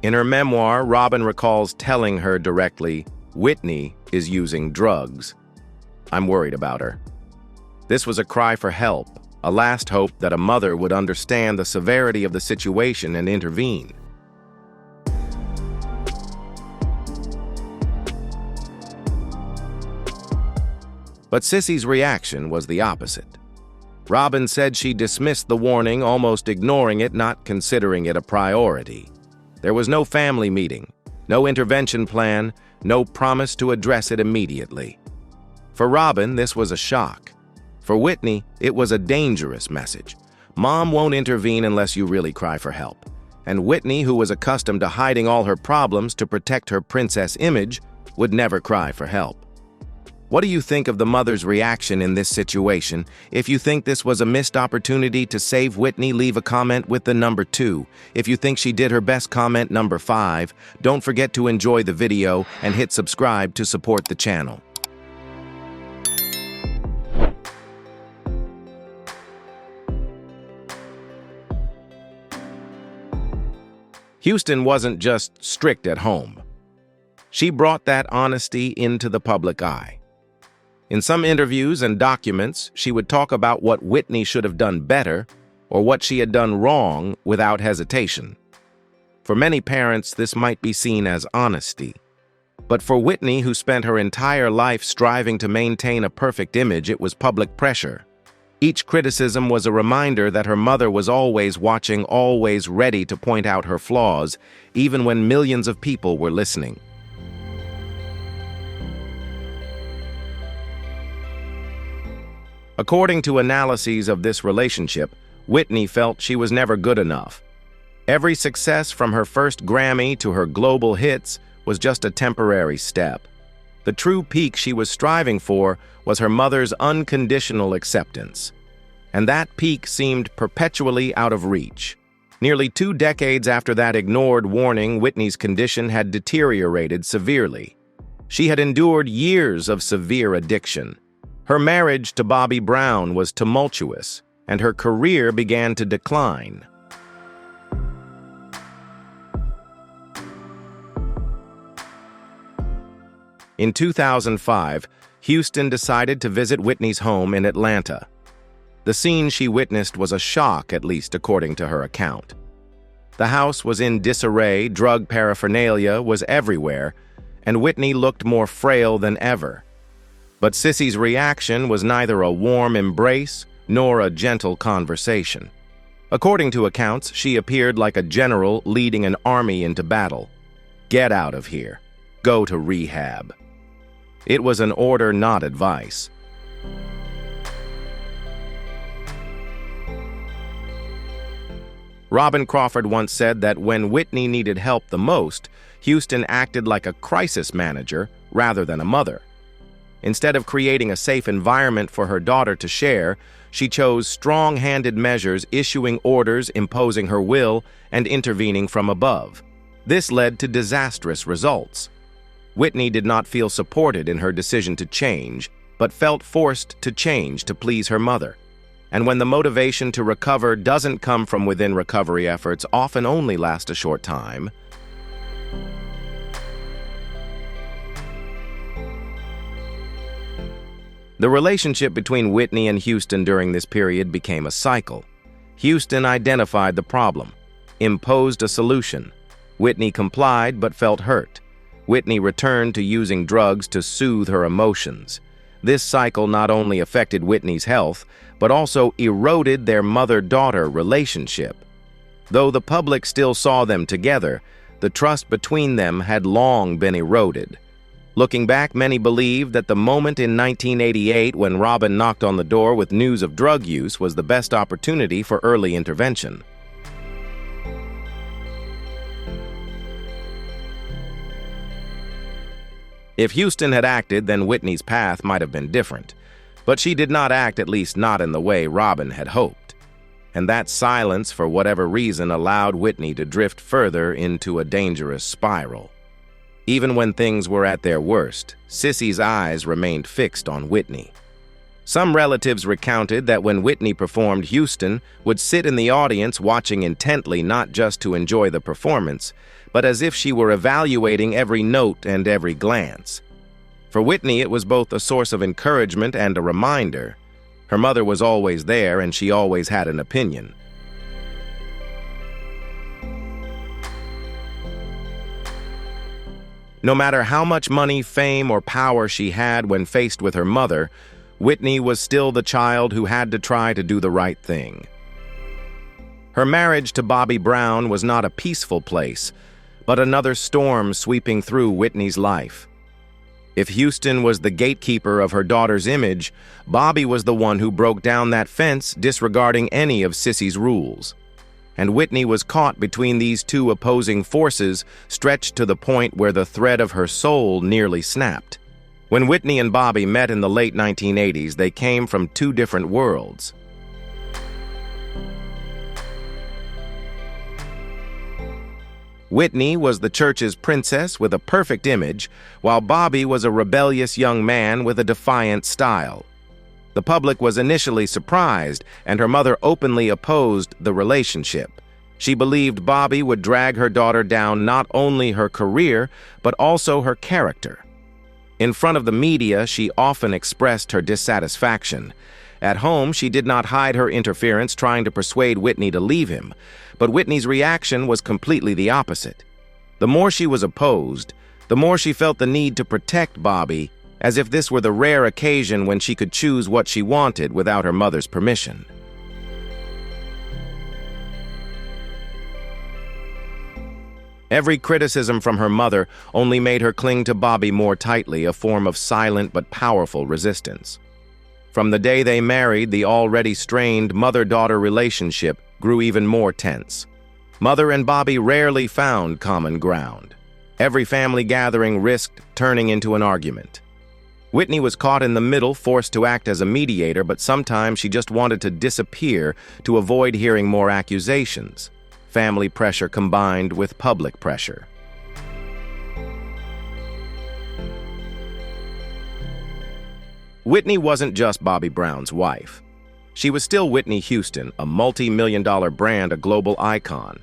A: In her memoir, Robin recalls telling her directly, "Whitney is using drugs. I'm worried about her." This was a cry for help, a last hope that a mother would understand the severity of the situation and intervene. But Sissy's reaction was the opposite. Robin said she dismissed the warning, almost ignoring it, not considering it a priority. There was no family meeting, no intervention plan, no promise to address it immediately. For Robin, this was a shock. For Whitney, it was a dangerous message. Mom won't intervene unless you really cry for help. And Whitney, who was accustomed to hiding all her problems to protect her princess image, would never cry for help. What do you think of the mother's reaction in this situation? If you think this was a missed opportunity to save Whitney, leave a comment with the number 2. If you think she did her best, comment number 5. Don't forget to enjoy the video and hit subscribe to support the channel. Houston wasn't just strict at home. She brought that honesty into the public eye. In some interviews and documents, she would talk about what Whitney should have done better or what she had done wrong without hesitation. For many parents, this might be seen as honesty. But for Whitney, who spent her entire life striving to maintain a perfect image, it was public pressure. Each criticism was a reminder that her mother was always watching, always ready to point out her flaws, even when millions of people were listening. According to analyses of this relationship, Whitney felt she was never good enough. Every success from her first Grammy to her global hits was just a temporary step. The true peak she was striving for was her mother's unconditional acceptance. And that peak seemed perpetually out of reach. Nearly 2 decades after that ignored warning, Whitney's condition had deteriorated severely. She had endured years of severe addiction. Her marriage to Bobby Brown was tumultuous, and her career began to decline. In 2005, Houston decided to visit Whitney's home in Atlanta. The scene she witnessed was a shock, at least according to her account. The house was in disarray, drug paraphernalia was everywhere, and Whitney looked more frail than ever. But Sissy's reaction was neither a warm embrace nor a gentle conversation. According to accounts, she appeared like a general leading an army into battle. "Get out of here. Go to rehab." It was an order, not advice. Robin Crawford once said that when Whitney needed help the most, Houston acted like a crisis manager rather than a mother. Instead of creating a safe environment for her daughter to share, she chose strong-handed measures, issuing orders, imposing her will, and intervening from above. This led to disastrous results. Whitney did not feel supported in her decision to change, but felt forced to change to please her mother. And when the motivation to recover doesn't come from within, recovery efforts often only last a short time. The relationship between Whitney and Houston during this period became a cycle. Houston identified the problem, imposed a solution. Whitney complied but felt hurt. Whitney returned to using drugs to soothe her emotions. This cycle not only affected Whitney's health, but also eroded their mother-daughter relationship. Though the public still saw them together, the trust between them had long been eroded. Looking back, many believe that the moment in 1988 when Robin knocked on the door with news of drug use was the best opportunity for early intervention. If Houston had acted, then Whitney's path might have been different. But she did not act, at least not in the way Robin had hoped. And that silence, for whatever reason, allowed Whitney to drift further into a dangerous spiral. Even when things were at their worst, Sissy's eyes remained fixed on Whitney. Some relatives recounted that when Whitney performed, Houston would sit in the audience watching intently, not just to enjoy the performance, but as if she were evaluating every note and every glance. For Whitney, it was both a source of encouragement and a reminder. Her mother was always there, and she always had an opinion. No matter how much money, fame, or power she had when faced with her mother, Whitney was still the child who had to try to do the right thing. Her marriage to Bobby Brown was not a peaceful place, but another storm sweeping through Whitney's life. If Houston was the gatekeeper of her daughter's image, Bobby was the one who broke down that fence, disregarding any of Sissy's rules. And Whitney was caught between these two opposing forces, stretched to the point where the thread of her soul nearly snapped. When Whitney and Bobby met in the late 1980s, they came from two different worlds. Whitney was the church's princess with a perfect image, while Bobby was a rebellious young man with a defiant style. The public was initially surprised, and her mother openly opposed the relationship. She believed Bobby would drag her daughter down, not only her career, but also her character. In front of the media, she often expressed her dissatisfaction. At home, she did not hide her interference, trying to persuade Whitney to leave him. But Whitney's reaction was completely the opposite. The more she was opposed, the more she felt the need to protect Bobby, as if this were the rare occasion when she could choose what she wanted without her mother's permission. Every criticism from her mother only made her cling to Bobby more tightly, a form of silent but powerful resistance. From the day they married, the already strained mother-daughter relationship grew even more tense. Mother and Bobby rarely found common ground. Every family gathering risked turning into an argument. Whitney was caught in the middle, forced to act as a mediator, but sometimes she just wanted to disappear to avoid hearing more accusations. Family pressure combined with public pressure. Whitney wasn't just Bobby Brown's wife. She was still Whitney Houston, a multi-million-dollar brand, a global icon.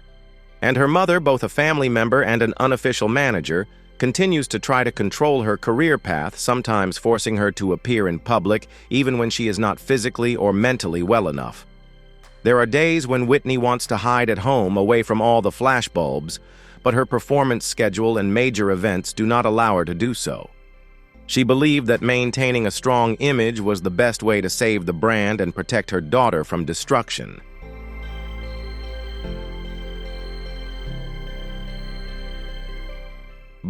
A: And her mother, both a family member and an unofficial manager, continues to try to control her career path, sometimes forcing her to appear in public even when she is not physically or mentally well enough. There are days when Whitney wants to hide at home, away from all the flashbulbs, but her performance schedule and major events do not allow her to do so. She believed that maintaining a strong image was the best way to save the brand and protect her daughter from destruction.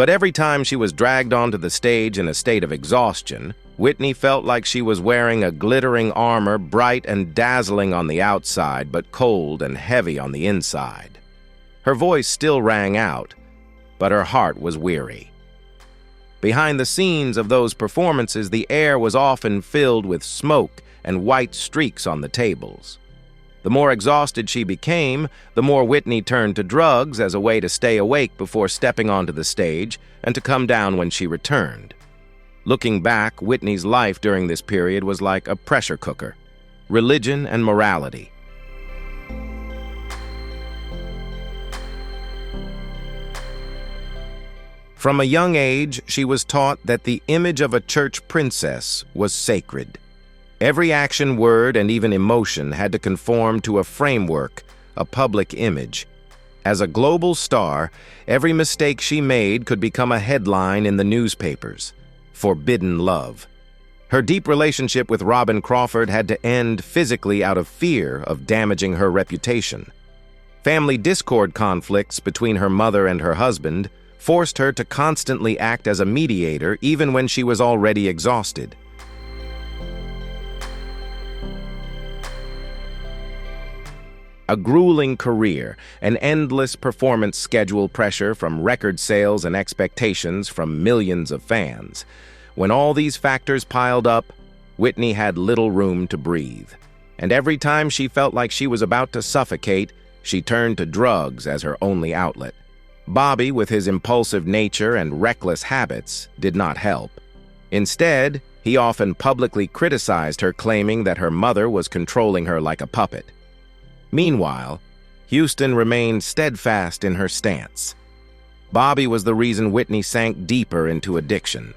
A: But every time she was dragged onto the stage in a state of exhaustion, Whitney felt like she was wearing a glittering armor, bright and dazzling on the outside, but cold and heavy on the inside. Her voice still rang out, but her heart was weary. Behind the scenes of those performances, the air was often filled with smoke and white streaks on the tables. The more exhausted she became, the more Whitney turned to drugs as a way to stay awake before stepping onto the stage and to come down when she returned. Looking back, Whitney's life during this period was like a pressure cooker: religion and morality. From a young age, she was taught that the image of a church princess was sacred. Every action, word, and even emotion had to conform to a framework, a public image. As a global star, every mistake she made could become a headline in the newspapers: forbidden love. Her deep relationship with Robin Crawford had to end physically out of fear of damaging her reputation. Family discord conflicts between her mother and her husband forced her to constantly act as a mediator even when she was already exhausted. A grueling career, an endless performance schedule, pressure from record sales and expectations from millions of fans. When all these factors piled up, Whitney had little room to breathe. And every time she felt like she was about to suffocate, she turned to drugs as her only outlet. Bobby, with his impulsive nature and reckless habits, did not help. Instead, he often publicly criticized her, claiming that her mother was controlling her like a puppet. Meanwhile, Houston remained steadfast in her stance. Bobby was the reason Whitney sank deeper into addiction.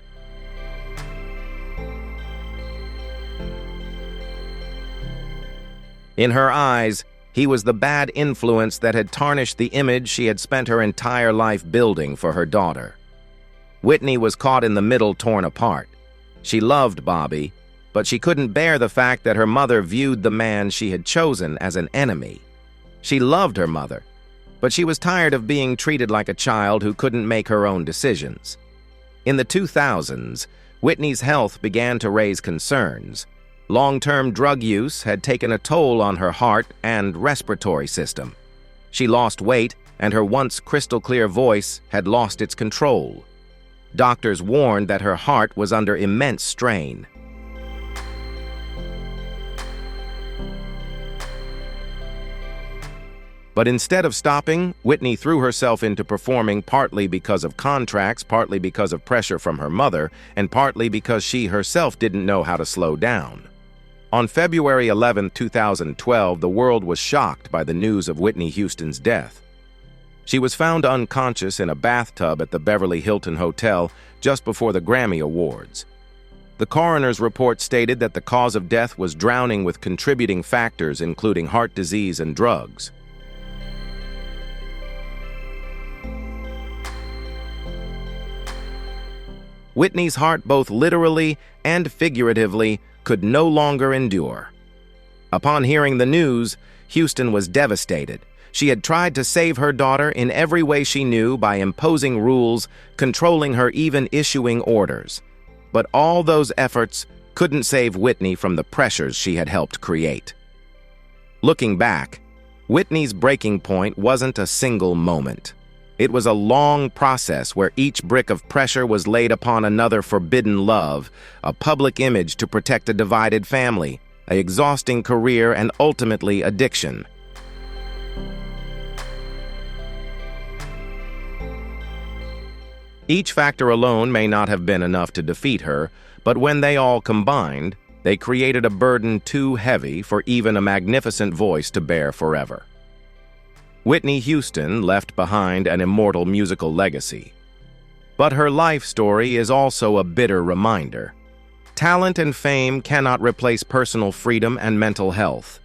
A: In her eyes, he was the bad influence that had tarnished the image she had spent her entire life building for her daughter. Whitney was caught in the middle, torn apart. She loved Bobby, but she couldn't bear the fact that her mother viewed the man she had chosen as an enemy. She loved her mother, but she was tired of being treated like a child who couldn't make her own decisions. In the 2000s, Whitney's health began to raise concerns. Long-term drug use had taken a toll on her heart and respiratory system. She lost weight, and her once crystal-clear voice had lost its control. Doctors warned that her heart was under immense strain. But instead of stopping, Whitney threw herself into performing, partly because of contracts, partly because of pressure from her mother, and partly because she herself didn't know how to slow down. On February 11, 2012, the world was shocked by the news of Whitney Houston's death. She was found unconscious in a bathtub at the Beverly Hilton Hotel just before the Grammy Awards. The coroner's report stated that the cause of death was drowning, with contributing factors including heart disease and drugs. Whitney's heart, both literally and figuratively, could no longer endure. Upon hearing the news, Houston was devastated. She had tried to save her daughter in every way she knew, by imposing rules, controlling her, even issuing orders. But all those efforts couldn't save Whitney from the pressures she had helped create. Looking back, Whitney's breaking point wasn't a single moment. It was a long process where each brick of pressure was laid upon another: forbidden love, a public image to protect a divided family, an exhausting career, and ultimately addiction. Each factor alone may not have been enough to defeat her, but when they all combined, they created a burden too heavy for even a magnificent voice to bear forever. Whitney Houston left behind an immortal musical legacy. But her life story is also a bitter reminder. Talent and fame cannot replace personal freedom and mental health.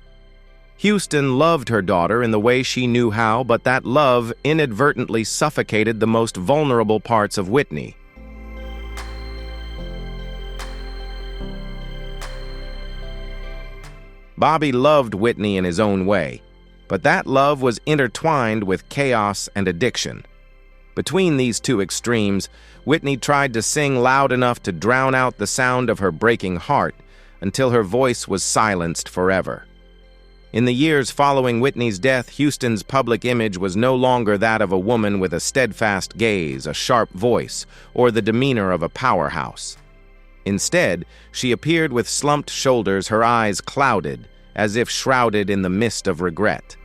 A: Houston loved her daughter in the way she knew how, but that love inadvertently suffocated the most vulnerable parts of Whitney. Bobby loved Whitney in his own way, but that love was intertwined with chaos and addiction. Between these two extremes, Whitney tried to sing loud enough to drown out the sound of her breaking heart until her voice was silenced forever. In the years following Whitney's death, Houston's public image was no longer that of a woman with a steadfast gaze, a sharp voice, or the demeanor of a powerhouse. Instead, she appeared with slumped shoulders, her eyes clouded, as if shrouded in the mist of regret.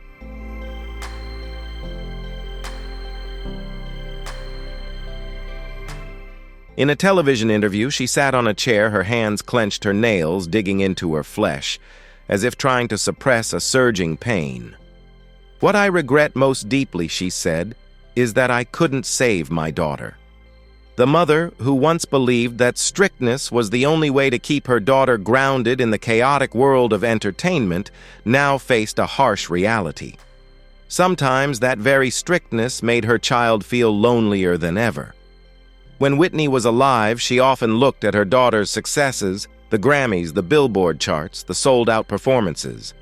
A: In a television interview, she sat on a chair, her hands clenched, her nails digging into her flesh, as if trying to suppress a surging pain. "What I regret most deeply," she said, "is that I couldn't save my daughter." The mother, who once believed that strictness was the only way to keep her daughter grounded in the chaotic world of entertainment, now faced a harsh reality. Sometimes that very strictness made her child feel lonelier than ever. When Whitney was alive, she often looked at her daughter's successes, the Grammys, the Billboard charts, the sold-out performances.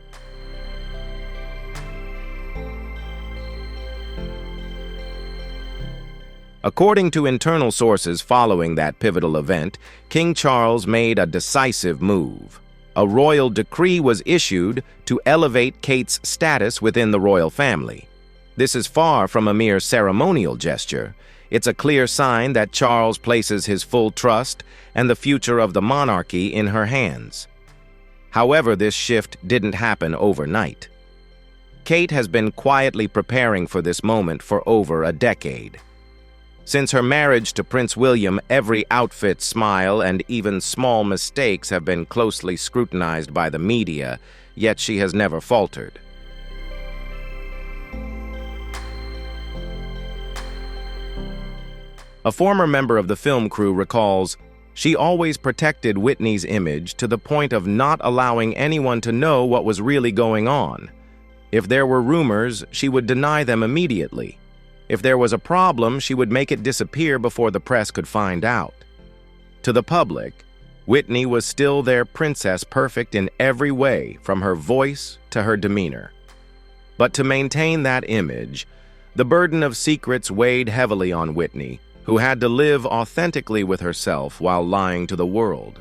A: According to internal sources following that pivotal event, King Charles made a decisive move. A royal decree was issued to elevate Kate's status within the royal family. This is far from a mere ceremonial gesture. It's a clear sign that Charles places his full trust and the future of the monarchy in her hands. However, this shift didn't happen overnight. Kate has been quietly preparing for this moment for over a decade. Since her marriage to Prince William, every outfit, smile, and even small mistakes have been closely scrutinized by the media, yet she has never faltered. A former member of the film crew recalls, "She always protected Whitney's image to the point of not allowing anyone to know what was really going on. If there were rumors, she would deny them immediately. If there was a problem, she would make it disappear before the press could find out." To the public, Whitney was still their princess, perfect in every way, from her voice to her demeanor. But to maintain that image, the burden of secrets weighed heavily on Whitney, who had to live authentically with herself while lying to the world.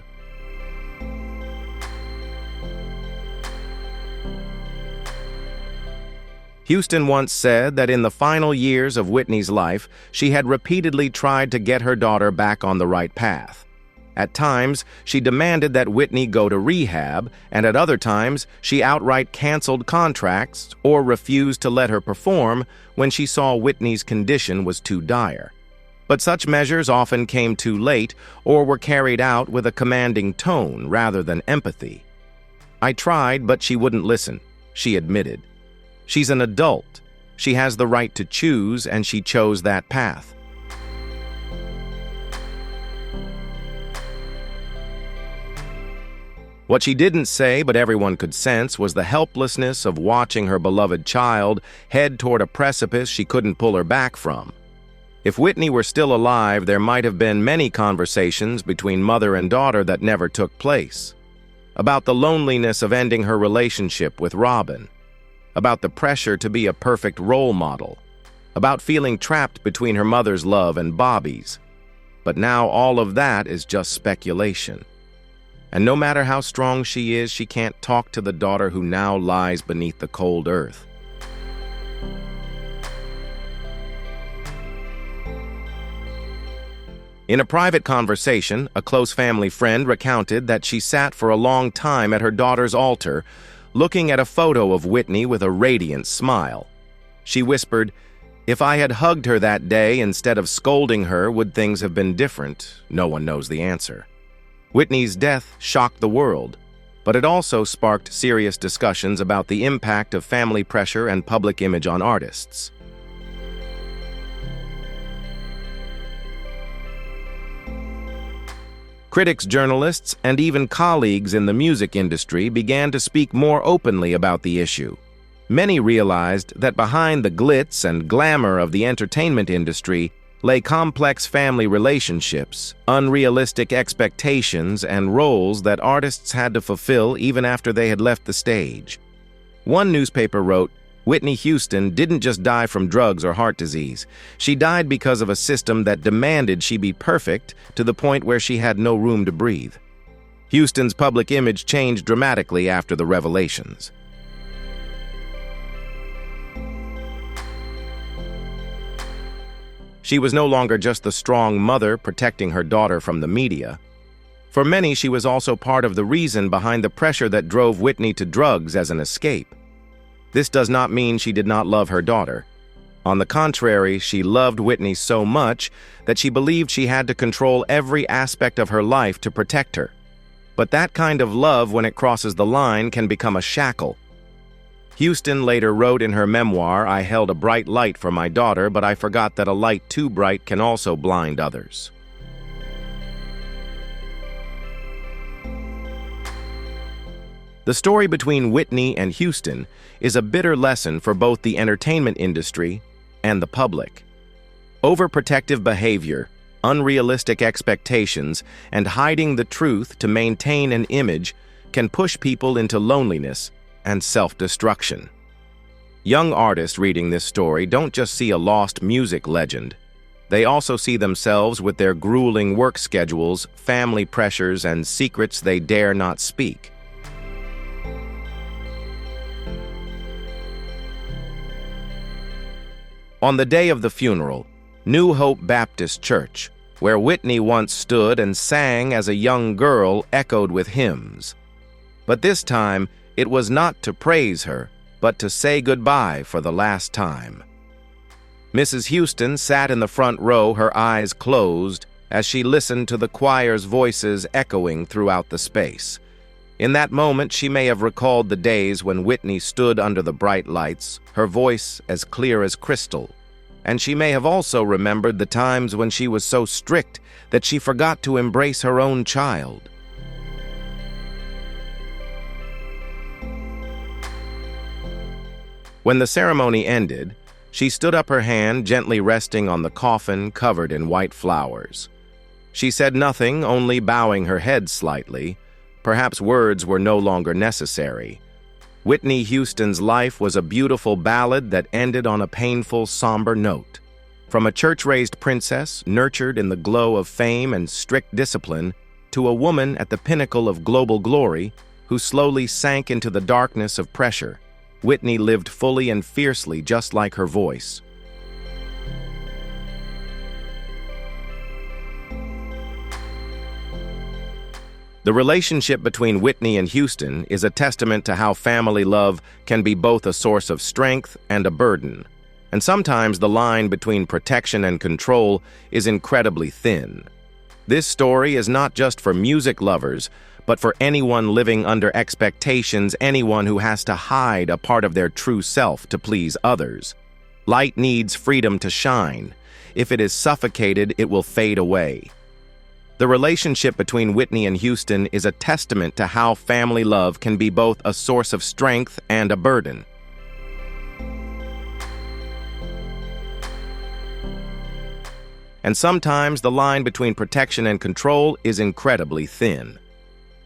A: Houston once said that in the final years of Whitney's life, she had repeatedly tried to get her daughter back on the right path. At times, she demanded that Whitney go to rehab, and at other times, she outright canceled contracts or refused to let her perform when she saw Whitney's condition was too dire. But such measures often came too late or were carried out with a commanding tone rather than empathy. "I tried, but she wouldn't listen," she admitted. "She's an adult. She has the right to choose, and she chose that path." What she didn't say, but everyone could sense, was the helplessness of watching her beloved child head toward a precipice she couldn't pull her back from. If Whitney were still alive, there might have been many conversations between mother and daughter that never took place. About the loneliness of ending her relationship with Robin. About the pressure to be a perfect role model. About feeling trapped between her mother's love and Bobby's. But now all of that is just speculation. And no matter how strong she is, she can't talk to the daughter who now lies beneath the cold earth. In a private conversation, a close family friend recounted that she sat for a long time at her daughter's altar, looking at a photo of Whitney with a radiant smile. She whispered, "If I had hugged her that day instead of scolding her, would things have been different? No one knows the answer." Whitney's death shocked the world, but it also sparked serious discussions about the impact of family pressure and public image on artists. Critics, journalists, and even colleagues in the music industry began to speak more openly about the issue. Many realized that behind the glitz and glamour of the entertainment industry lay complex family relationships, unrealistic expectations, and roles that artists had to fulfill even after they had left the stage. One newspaper wrote, Whitney Houston didn't just die from drugs or heart disease. She died because of a system that demanded she be perfect to the point where she had no room to breathe. Houston's public image changed dramatically after the revelations. She was no longer just the strong mother protecting her daughter from the media. For many, she was also part of the reason behind the pressure that drove Whitney to drugs as an escape. This does not mean she did not love her daughter. On the contrary, she loved Whitney so much that she believed she had to control every aspect of her life to protect her. But that kind of love, when it crosses the line, can become a shackle. Houston later wrote in her memoir, "I held a bright light for my daughter, but I forgot that a light too bright can also blind others." The story between Whitney and Houston is a bitter lesson for both the entertainment industry and the public. Overprotective behavior, unrealistic expectations, and hiding the truth to maintain an image can push people into loneliness and self-destruction. Young artists reading this story don't just see a lost music legend. They also see themselves with their grueling work schedules, family pressures, and secrets they dare not speak. On the day of the funeral, New Hope Baptist Church, where Whitney once stood and sang as a young girl, echoed with hymns. But this time, it was not to praise her, but to say goodbye for the last time. Mrs. Houston sat in the front row, her eyes closed, as she listened to the choir's voices echoing throughout the space. In that moment, she may have recalled the days when Whitney stood under the bright lights, her voice as clear as crystal. And she may have also remembered the times when she was so strict that she forgot to embrace her own child. When the ceremony ended, she stood up, her hand gently resting on the coffin covered in white flowers. She said nothing, only bowing her head slightly. Perhaps words were no longer necessary. Whitney Houston's life was a beautiful ballad that ended on a painful, somber note. From a church-raised princess, nurtured in the glow of fame and strict discipline, to a woman at the pinnacle of global glory who slowly sank into the darkness of pressure, Whitney lived fully and fiercely, just like her voice. The relationship between Whitney and Houston is a testament to how family love can be both a source of strength and a burden. And sometimes the line between protection and control is incredibly thin. This story is not just for music lovers, but for anyone living under expectations, anyone who has to hide a part of their true self to please others. Light needs freedom to shine. If it is suffocated, it will fade away. The relationship between Whitney and Houston is a testament to how family love can be both a source of strength and a burden. And sometimes the line between protection and control is incredibly thin.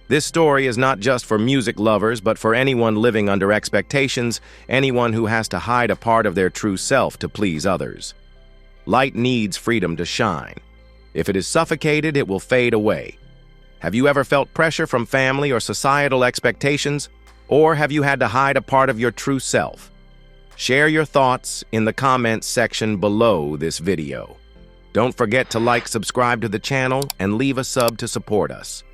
A: This story is not just for music lovers, but for anyone living under expectations, anyone who has to hide a part of their true self to please others. Light needs freedom to shine. If it is suffocated, it will fade away. Have you ever felt pressure from family or societal expectations? Or have you had to hide a part of your true self? Share your thoughts in the comments section below this video. Don't forget to like, subscribe to the channel, and leave a sub to support us.